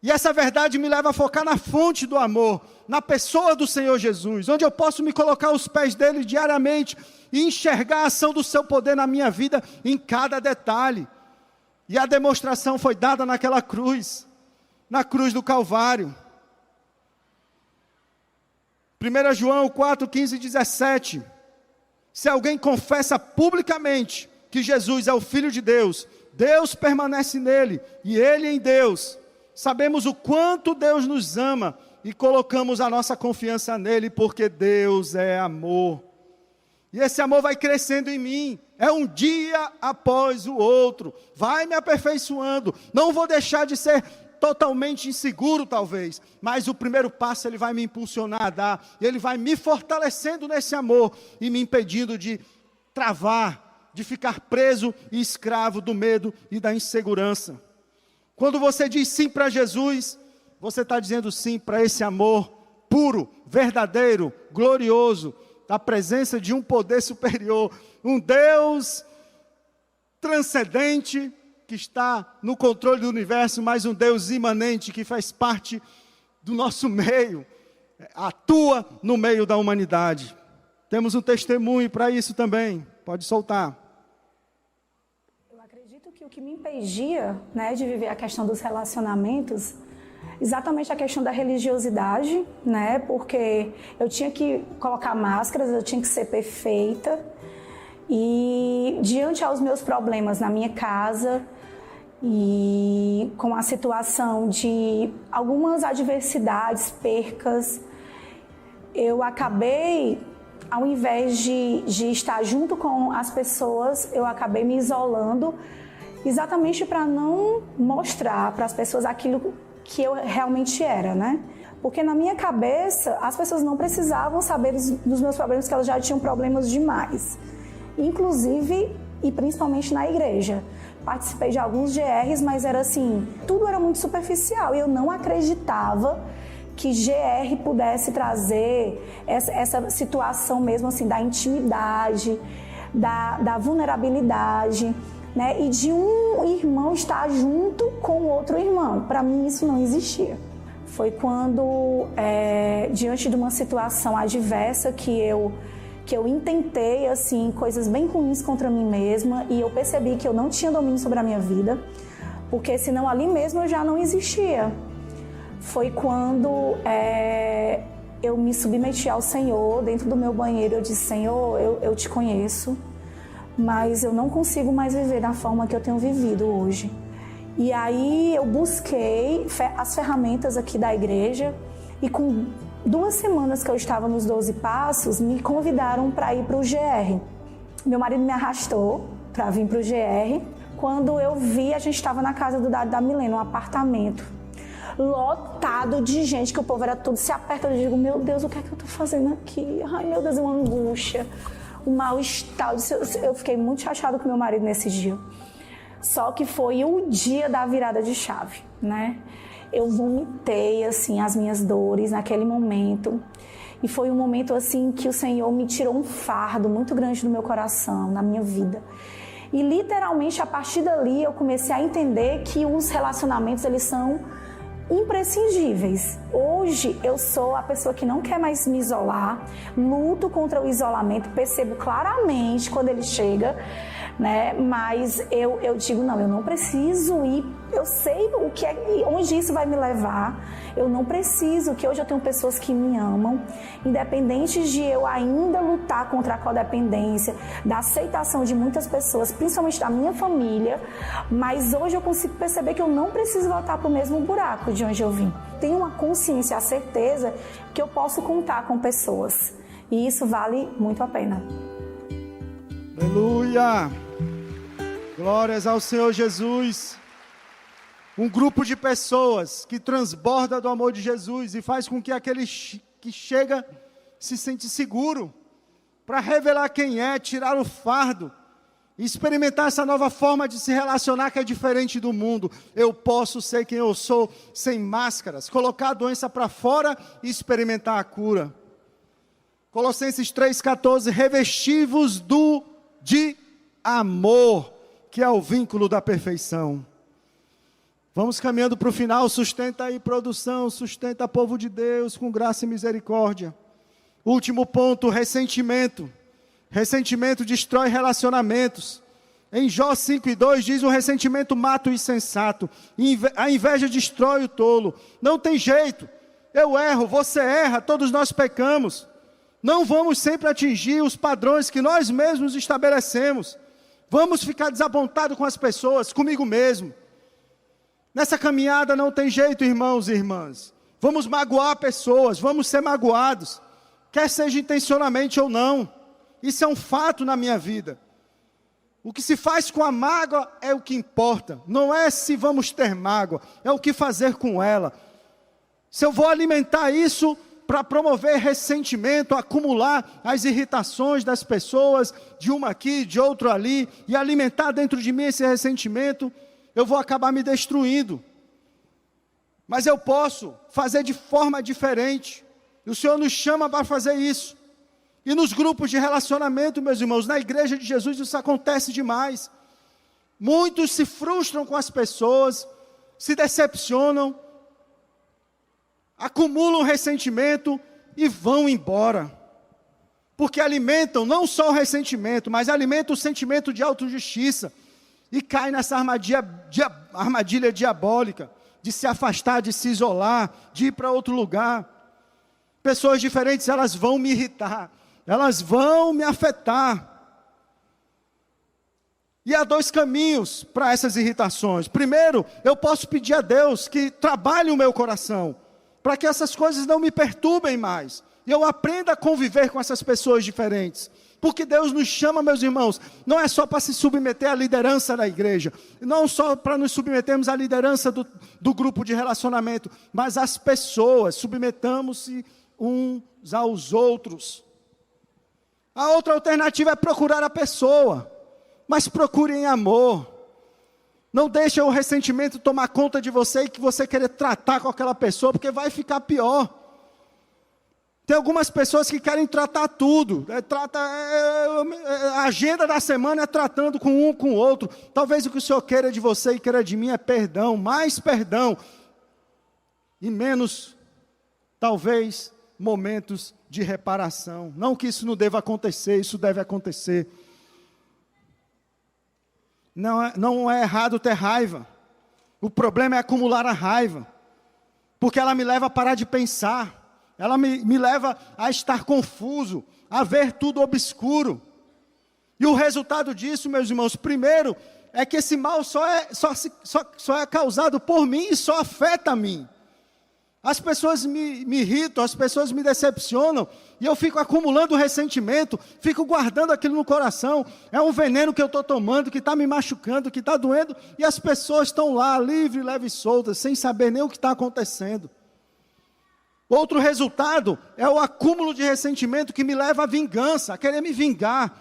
E essa verdade me leva a focar na fonte do amor, na pessoa do Senhor Jesus, onde eu posso me colocar aos pés dele diariamente e enxergar a ação do seu poder na minha vida em cada detalhe. E a demonstração foi dada naquela cruz, na cruz do Calvário. 1 João 4, 15 e 17. Se alguém confessa publicamente que Jesus é o Filho de Deus, Deus permanece nele e ele em Deus. Sabemos o quanto Deus nos ama e colocamos a nossa confiança nele, porque Deus é amor. E esse amor vai crescendo em mim, é um dia após o outro, vai me aperfeiçoando. Não vou deixar de ser totalmente inseguro talvez, mas o primeiro passo ele vai me impulsionar a dar, e ele vai me fortalecendo nesse amor, e me impedindo de travar, de ficar preso e escravo do medo e da insegurança. Quando você diz sim para Jesus, você está dizendo sim para esse amor puro, verdadeiro, glorioso, da presença de um poder superior, um Deus transcendente, que está no controle do universo, mas um Deus imanente, que faz parte do nosso meio, atua no meio da humanidade. Temos um testemunho para isso também, pode soltar. O que me impedia, né, de viver a questão dos relacionamentos, exatamente a questão da religiosidade, né, porque eu tinha que colocar máscaras, eu tinha que ser perfeita, e diante aos meus problemas na minha casa, e com a situação de algumas adversidades, percas, eu acabei, ao invés de estar junto com as pessoas, eu acabei me isolando, exatamente para não mostrar para as pessoas aquilo que eu realmente era, né? Porque na minha cabeça, as pessoas não precisavam saber dos meus problemas, que elas já tinham problemas demais. Inclusive, e principalmente na igreja. Participei de alguns GRs, mas era assim, tudo era muito superficial. E eu não acreditava que GR pudesse trazer essa situação mesmo assim, da intimidade, da vulnerabilidade, né? E de um irmão estar junto com outro irmão. Para mim isso não existia. Foi quando, diante de uma situação adversa que eu intentei assim, coisas bem ruins contra mim mesma, e eu percebi que eu não tinha domínio sobre a minha vida, porque senão ali mesmo eu já não existia. Foi quando eu me submeti ao Senhor, dentro do meu banheiro. Eu disse: Senhor, eu te conheço, mas eu não consigo mais viver da forma que eu tenho vivido hoje. E aí eu busquei as ferramentas aqui da igreja, e com 2 semanas que eu estava nos 12 passos, me convidaram para ir para o GR. Meu marido me arrastou para vir para o GR. Quando eu vi, a gente estava na casa do Dado da Milena, um apartamento lotado de gente, que o povo era tudo se aperta. Eu digo: meu Deus, o que é que eu estou fazendo aqui? Ai, meu Deus, uma angústia, um mal-estar. Eu fiquei muito chateada com meu marido nesse dia. Só que foi o dia da virada de chave, né? Eu vomitei, assim, as minhas dores naquele momento. E foi um momento, assim, que o Senhor me tirou um fardo muito grande do meu coração, na minha vida. E, literalmente, a partir dali, eu comecei a entender que os relacionamentos, eles são imprescindíveis. Hoje eu sou a pessoa que não quer mais me isolar, luto contra o isolamento, percebo claramente quando ele chega, né? Mas eu digo, não, eu não preciso ir, eu sei o que é, onde isso vai me levar, eu não preciso, que hoje eu tenho pessoas que me amam, independente de eu ainda lutar contra a codependência, da aceitação de muitas pessoas, principalmente da minha família, mas hoje eu consigo perceber que eu não preciso voltar para o mesmo buraco de onde eu vim. Tenho uma consciência, a certeza que eu posso contar com pessoas, e isso vale muito a pena. Aleluia! Glórias ao Senhor Jesus. Um grupo de pessoas que transborda do amor de Jesus e faz com que aquele que chega se sente seguro para revelar quem é, tirar o fardo e experimentar essa nova forma de se relacionar que é diferente do mundo. Eu posso ser quem eu sou sem máscaras, colocar a doença para fora e experimentar a cura. Colossenses 3,14, revesti-vos de amor, que é o vínculo da perfeição. Vamos caminhando para o final. Sustenta aí, produção, sustenta povo de Deus com graça e misericórdia. Último ponto, ressentimento. Ressentimento destrói relacionamentos. Em Jó 5:2 diz: o ressentimento mata o insensato, a inveja destrói o tolo. Não tem jeito, eu erro, você erra, todos nós pecamos. Não vamos sempre atingir os padrões que nós mesmos estabelecemos. Vamos ficar desapontados com as pessoas, comigo mesmo. Nessa caminhada não tem jeito, irmãos e irmãs. Vamos magoar pessoas, vamos ser magoados, quer seja intencionalmente ou não. Isso é um fato na minha vida. O que se faz com a mágoa é o que importa. Não é se vamos ter mágoa, é o que fazer com ela. Se eu vou alimentar isso para promover ressentimento, acumular as irritações das pessoas, de uma aqui, de outro ali, e alimentar dentro de mim esse ressentimento, eu vou acabar me destruindo. Mas eu posso fazer de forma diferente. E o Senhor nos chama para fazer isso. E nos grupos de relacionamento, meus irmãos, na igreja de Jesus isso acontece demais. Muitos se frustram com as pessoas, se decepcionam, acumulam ressentimento e vão embora. Porque alimentam não só o ressentimento, mas alimentam o sentimento de autojustiça. E caem nessa armadilha diabólica, de se afastar, de se isolar, de ir para outro lugar. Pessoas diferentes, elas vão me irritar, elas vão me afetar. E há dois caminhos para essas irritações. Primeiro, eu posso pedir a Deus que trabalhe o meu coração, para que essas coisas não me perturbem mais. E eu aprenda a conviver com essas pessoas diferentes. Porque Deus nos chama, meus irmãos, não é só para se submeter à liderança da igreja, não só para nos submetermos à liderança do grupo de relacionamento, mas as pessoas, submetamos-se uns aos outros. A outra alternativa é procurar a pessoa, mas procure em amor. Não deixe o ressentimento tomar conta de você e que você querer tratar com aquela pessoa, porque vai ficar pior. Tem algumas pessoas que querem tratar tudo. A agenda da semana é tratando com um com o outro. Talvez o que o Senhor queira de você e queira de mim é perdão, mais perdão. E menos, talvez, momentos de reparação. Não que isso não deva acontecer, isso deve acontecer. Não é errado ter raiva. O problema é acumular a raiva. Porque ela me leva a parar de pensar. Ela me leva a estar confuso, a ver tudo obscuro. E o resultado disso, meus irmãos, primeiro, é que esse mal só é causado por mim e só afeta a mim. As pessoas me irritam, as pessoas me decepcionam, e eu fico acumulando ressentimento, fico guardando aquilo no coração. É um veneno que eu estou tomando, que está me machucando, que está doendo, e as pessoas estão lá, livre, leve e soltas, sem saber nem o que está acontecendo. Outro resultado é o acúmulo de ressentimento que me leva à vingança, a querer me vingar,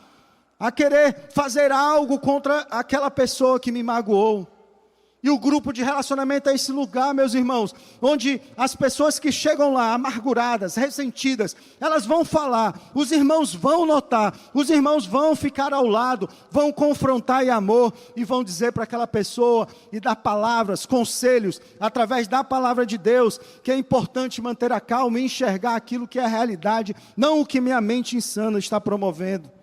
a querer fazer algo contra aquela pessoa que me magoou. E o grupo de relacionamento é esse lugar, meus irmãos, onde as pessoas que chegam lá amarguradas, ressentidas, elas vão falar, os irmãos vão notar, os irmãos vão ficar ao lado, vão confrontar em amor e vão dizer para aquela pessoa e dar palavras, conselhos, através da palavra de Deus, que é importante manter a calma e enxergar aquilo que é a realidade, não o que minha mente insana está promovendo.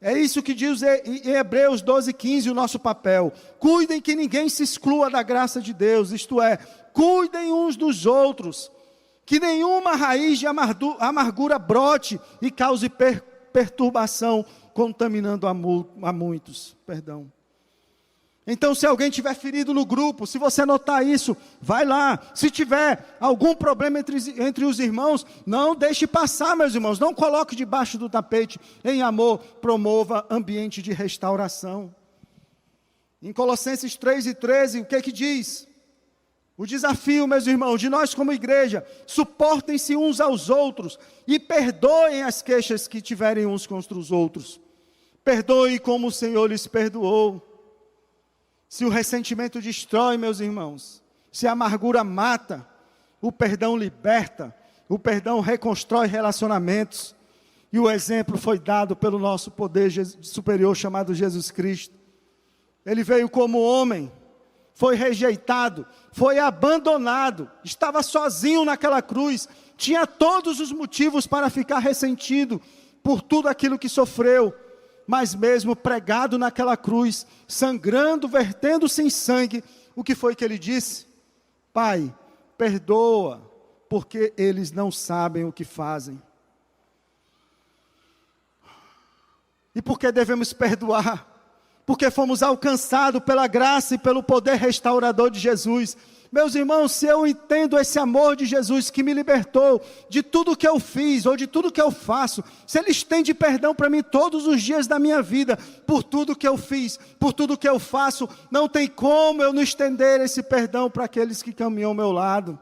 É isso que diz em Hebreus 12:15 o nosso papel. Cuidem que ninguém se exclua da graça de Deus, isto é, cuidem uns dos outros, que nenhuma raiz de amargura brote e cause perturbação, contaminando a muitos. Então, se alguém tiver ferido no grupo, se você notar isso, vai lá. Se tiver algum problema entre os irmãos, não deixe passar, meus irmãos. Não coloque debaixo do tapete. Em amor, promova ambiente de restauração. Em Colossenses 3:13, o que diz? O desafio, meus irmãos, de nós como igreja, suportem-se uns aos outros e perdoem as queixas que tiverem uns contra os outros. Perdoe como o Senhor lhes perdoou. Se o ressentimento destrói, meus irmãos, se a amargura mata, o perdão liberta, o perdão reconstrói relacionamentos. E o exemplo foi dado pelo nosso poder superior chamado Jesus Cristo. Ele veio como homem, foi rejeitado, foi abandonado, estava sozinho naquela cruz, tinha todos os motivos para ficar ressentido por tudo aquilo que sofreu. Mas mesmo pregado naquela cruz, sangrando, vertendo-se em sangue, o que foi que ele disse? Pai, perdoa, porque eles não sabem o que fazem. E por que devemos perdoar? Porque fomos alcançados pela graça e pelo poder restaurador de Jesus. Meus irmãos, se eu entendo esse amor de Jesus que me libertou de tudo que eu fiz ou de tudo que eu faço, se Ele estende perdão para mim todos os dias da minha vida, por tudo que eu fiz, por tudo que eu faço, não tem como eu não estender esse perdão para aqueles que caminham ao meu lado.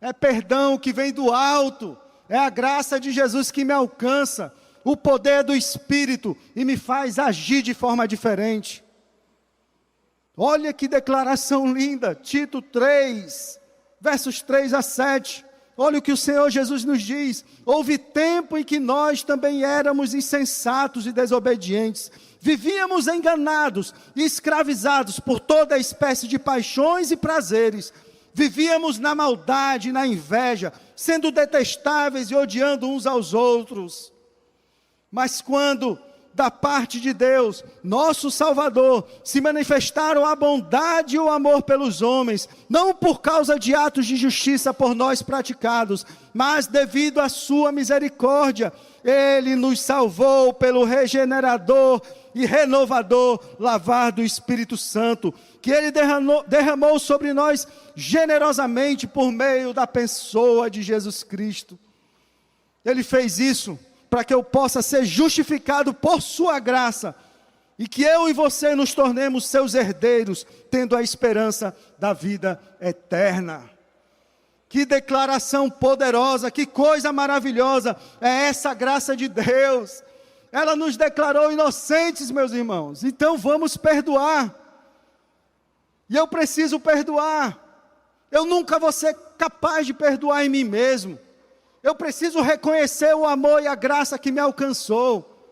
É perdão que vem do alto, é a graça de Jesus que me alcança, o poder do Espírito e me faz agir de forma diferente. Olha que declaração linda, Tito 3, versos 3-7. Olha o que o Senhor Jesus nos diz. Houve tempo em que nós também éramos insensatos e desobedientes. Vivíamos enganados e escravizados por toda espécie de paixões e prazeres. Vivíamos na maldade e na inveja, sendo detestáveis e odiando uns aos outros. Mas quando da parte de Deus, nosso Salvador, se manifestaram a bondade e o amor pelos homens, não por causa de atos de justiça por nós praticados, mas devido à sua misericórdia, Ele nos salvou pelo regenerador e renovador lavar do Espírito Santo, que Ele derramou sobre nós generosamente por meio da pessoa de Jesus Cristo. Ele fez isso para que eu possa ser justificado por sua graça, e que eu e você nos tornemos seus herdeiros, tendo a esperança da vida eterna. Que declaração poderosa, que coisa maravilhosa, é essa graça de Deus. Ela nos declarou inocentes, meus irmãos, então vamos perdoar. E eu preciso perdoar. Eu nunca vou ser capaz de perdoar em mim mesmo. Eu preciso reconhecer o amor e a graça que me alcançou.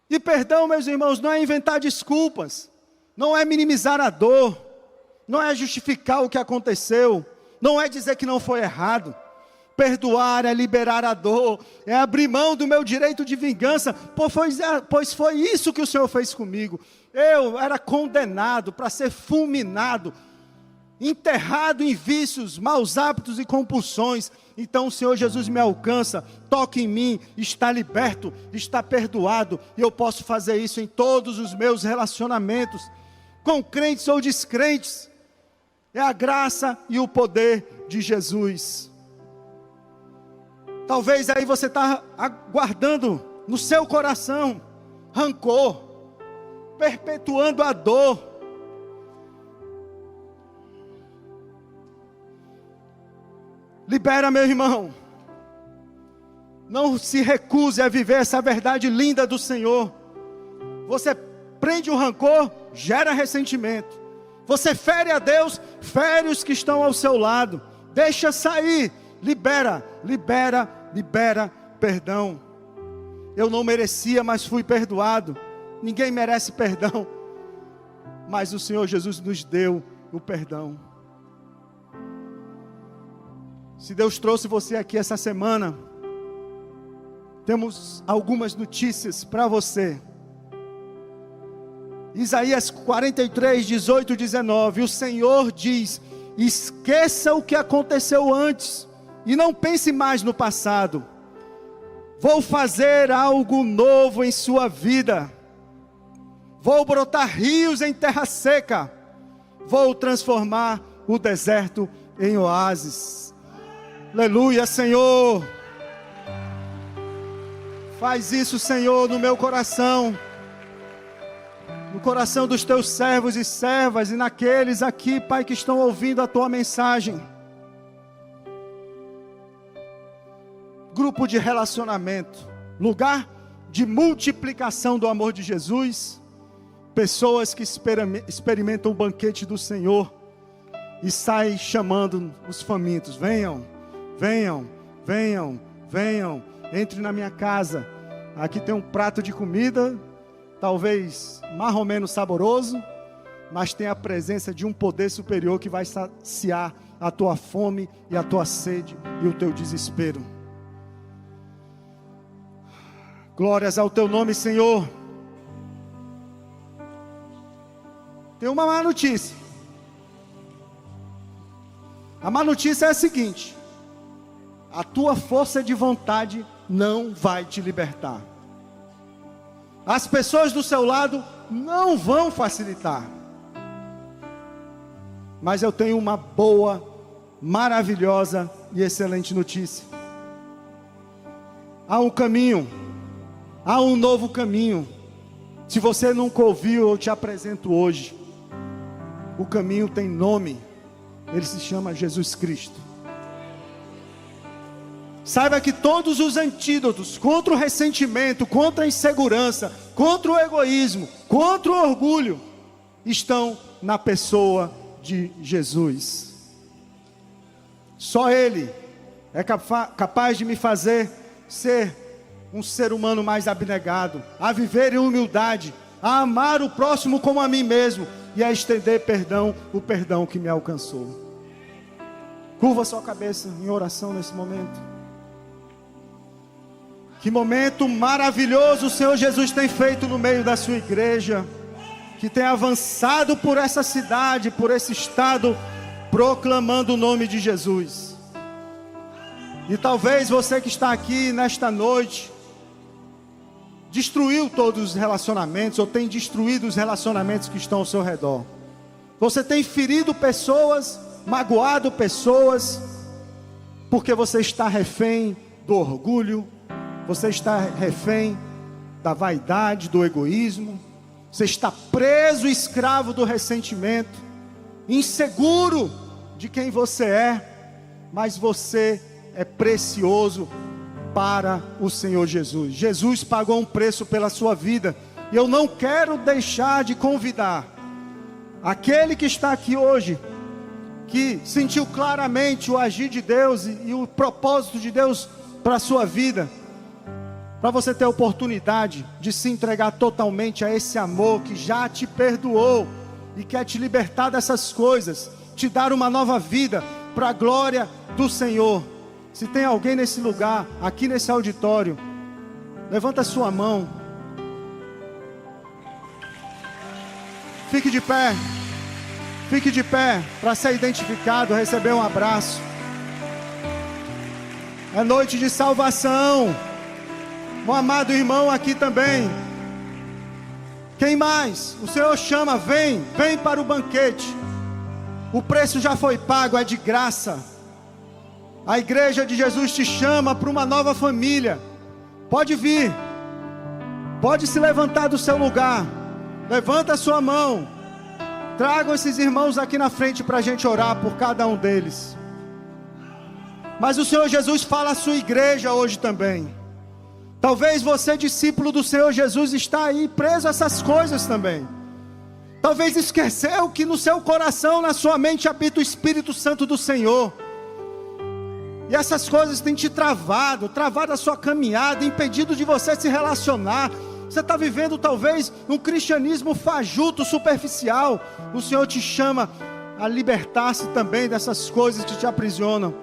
E perdão, meus irmãos, não é inventar desculpas, não é minimizar a dor, não é justificar o que aconteceu, não é dizer que não foi errado. Perdoar é liberar a dor, é abrir mão do meu direito de vingança, pois foi isso que o Senhor fez comigo. Eu era condenado para ser fulminado, enterrado em vícios, maus hábitos e compulsões. Então o Senhor Jesus me alcança, toca em mim, está liberto, está perdoado, e eu posso fazer isso em todos os meus relacionamentos, com crentes ou descrentes. É a graça e o poder de Jesus. Talvez aí você está aguardando no seu coração rancor, perpetuando a dor. Libera, meu irmão. Não se recuse a viver essa verdade linda do Senhor. Você prende o rancor, gera ressentimento. Você fere a Deus, fere os que estão ao seu lado. Deixa sair, libera perdão. Eu não merecia, mas fui perdoado. Ninguém merece perdão, mas o Senhor Jesus nos deu o perdão. Se Deus trouxe você aqui essa semana, temos algumas notícias para você. Isaías 43, 18 e 19, o Senhor diz: esqueça o que aconteceu antes, e não pense mais no passado. Vou fazer algo novo em sua vida. Vou brotar rios em terra seca. Vou transformar o deserto em oásis. Aleluia, Senhor. Faz isso, Senhor, no meu coração, no coração dos teus servos e servas, e naqueles aqui, Pai, que estão ouvindo a tua mensagem. Grupo de relacionamento, lugar de multiplicação do amor de Jesus, pessoas que experimentam o banquete do Senhor e saem chamando os famintos: venham, venham, venham, venham, entre na minha casa, aqui tem um prato de comida, talvez mais ou menos saboroso, mas tem a presença de um poder superior que vai saciar a tua fome e a tua sede e o teu desespero. Glórias ao teu nome, Senhor. Tem uma má notícia. A má notícia é a seguinte: a tua força de vontade não vai te libertar. As pessoas do seu lado não vão facilitar. Mas eu tenho uma boa, maravilhosa e excelente notícia. Há um caminho. Há um novo caminho. Se você nunca ouviu, eu te apresento hoje. O caminho tem nome. Ele se chama Jesus Cristo. Saiba que todos os antídotos contra o ressentimento, contra a insegurança, contra o egoísmo, contra o orgulho, estão na pessoa de Jesus. Só Ele é capaz de me fazer ser um ser humano mais abnegado, a viver em humildade, a amar o próximo como a mim mesmo e a estender perdão, o perdão que me alcançou. Curva sua cabeça em oração nesse momento. Que momento maravilhoso o Senhor Jesus tem feito no meio da sua igreja, que tem avançado por essa cidade, por esse estado, proclamando o nome de Jesus. E talvez você que está aqui nesta noite destruiu todos os relacionamentos, ou tem destruído os relacionamentos que estão ao seu redor. Você tem ferido pessoas, magoado pessoas, porque você está refém do orgulho, você está refém da vaidade, do egoísmo, você está preso, escravo do ressentimento, inseguro de quem você é, mas você é precioso para o Senhor Jesus. Jesus pagou um preço pela sua vida, e eu não quero deixar de convidar aquele que está aqui hoje, que sentiu claramente o agir de Deus e o propósito de Deus para a sua vida, para você ter a oportunidade de se entregar totalmente a esse amor que já te perdoou e quer te libertar dessas coisas, te dar uma nova vida para a glória do Senhor. Se tem alguém nesse lugar, aqui nesse auditório, levanta a sua mão. Fique de pé. Fique de pé para ser identificado, receber um abraço. É noite de salvação. Um amado irmão aqui também. Quem mais? O Senhor chama, vem para o banquete. O preço já foi pago, é de graça. A igreja de Jesus te chama para uma nova família. Pode vir. Pode se levantar do seu lugar. Levanta a sua mão. Tragam esses irmãos aqui na frente para a gente orar por cada um deles. Mas o Senhor Jesus fala à sua igreja hoje também. Talvez você, discípulo do Senhor Jesus, está aí preso a essas coisas também. Talvez esqueceu que no seu coração, na sua mente, habita o Espírito Santo do Senhor. E essas coisas têm te travado a sua caminhada, impedido de você se relacionar. Você está vivendo talvez um cristianismo fajuto, superficial. O Senhor te chama a libertar-se também dessas coisas que te aprisionam.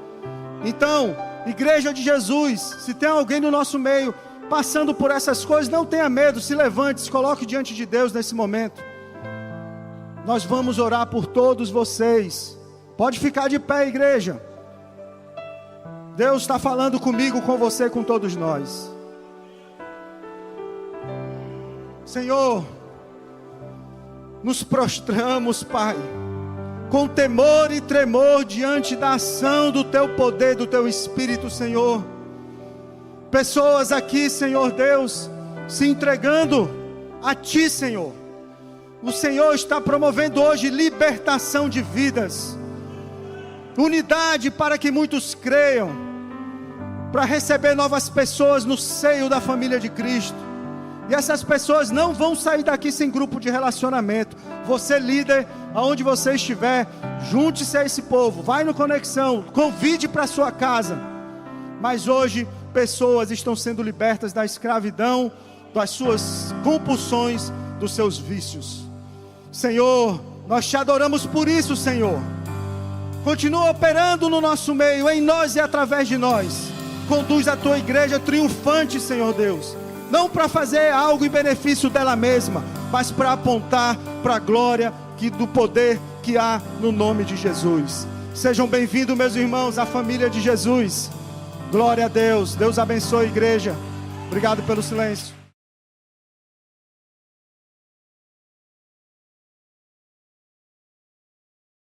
Então, Igreja de Jesus, se tem alguém no nosso meio passando por essas coisas, não tenha medo, se levante, se coloque diante de Deus nesse momento. Nós vamos orar por todos vocês. Pode ficar de pé, igreja. Deus está falando comigo, com você, com todos nós. Senhor, nos prostramos, Pai, com temor e tremor diante da ação do Teu poder, do Teu Espírito, Senhor. Pessoas aqui, Senhor Deus, se entregando a Ti, Senhor. O Senhor está promovendo hoje libertação de vidas, unidade para que muitos creiam, para receber novas pessoas no seio da família de Cristo. E essas pessoas não vão sair daqui sem grupo de relacionamento. Você, líder, aonde você estiver, junte-se a esse povo, vai no Conexão, convide para sua casa. Mas hoje pessoas estão sendo libertas da escravidão, das suas compulsões, dos seus vícios. Senhor, nós te adoramos por isso, Senhor. Continua operando no nosso meio, em nós e através de nós. Conduz a tua igreja triunfante, Senhor Deus. Não para fazer algo em benefício dela mesma, mas para apontar para a glória do poder que há no nome de Jesus. Sejam bem-vindos, meus irmãos, à família de Jesus. Glória a Deus. Deus abençoe a igreja. Obrigado pelo silêncio.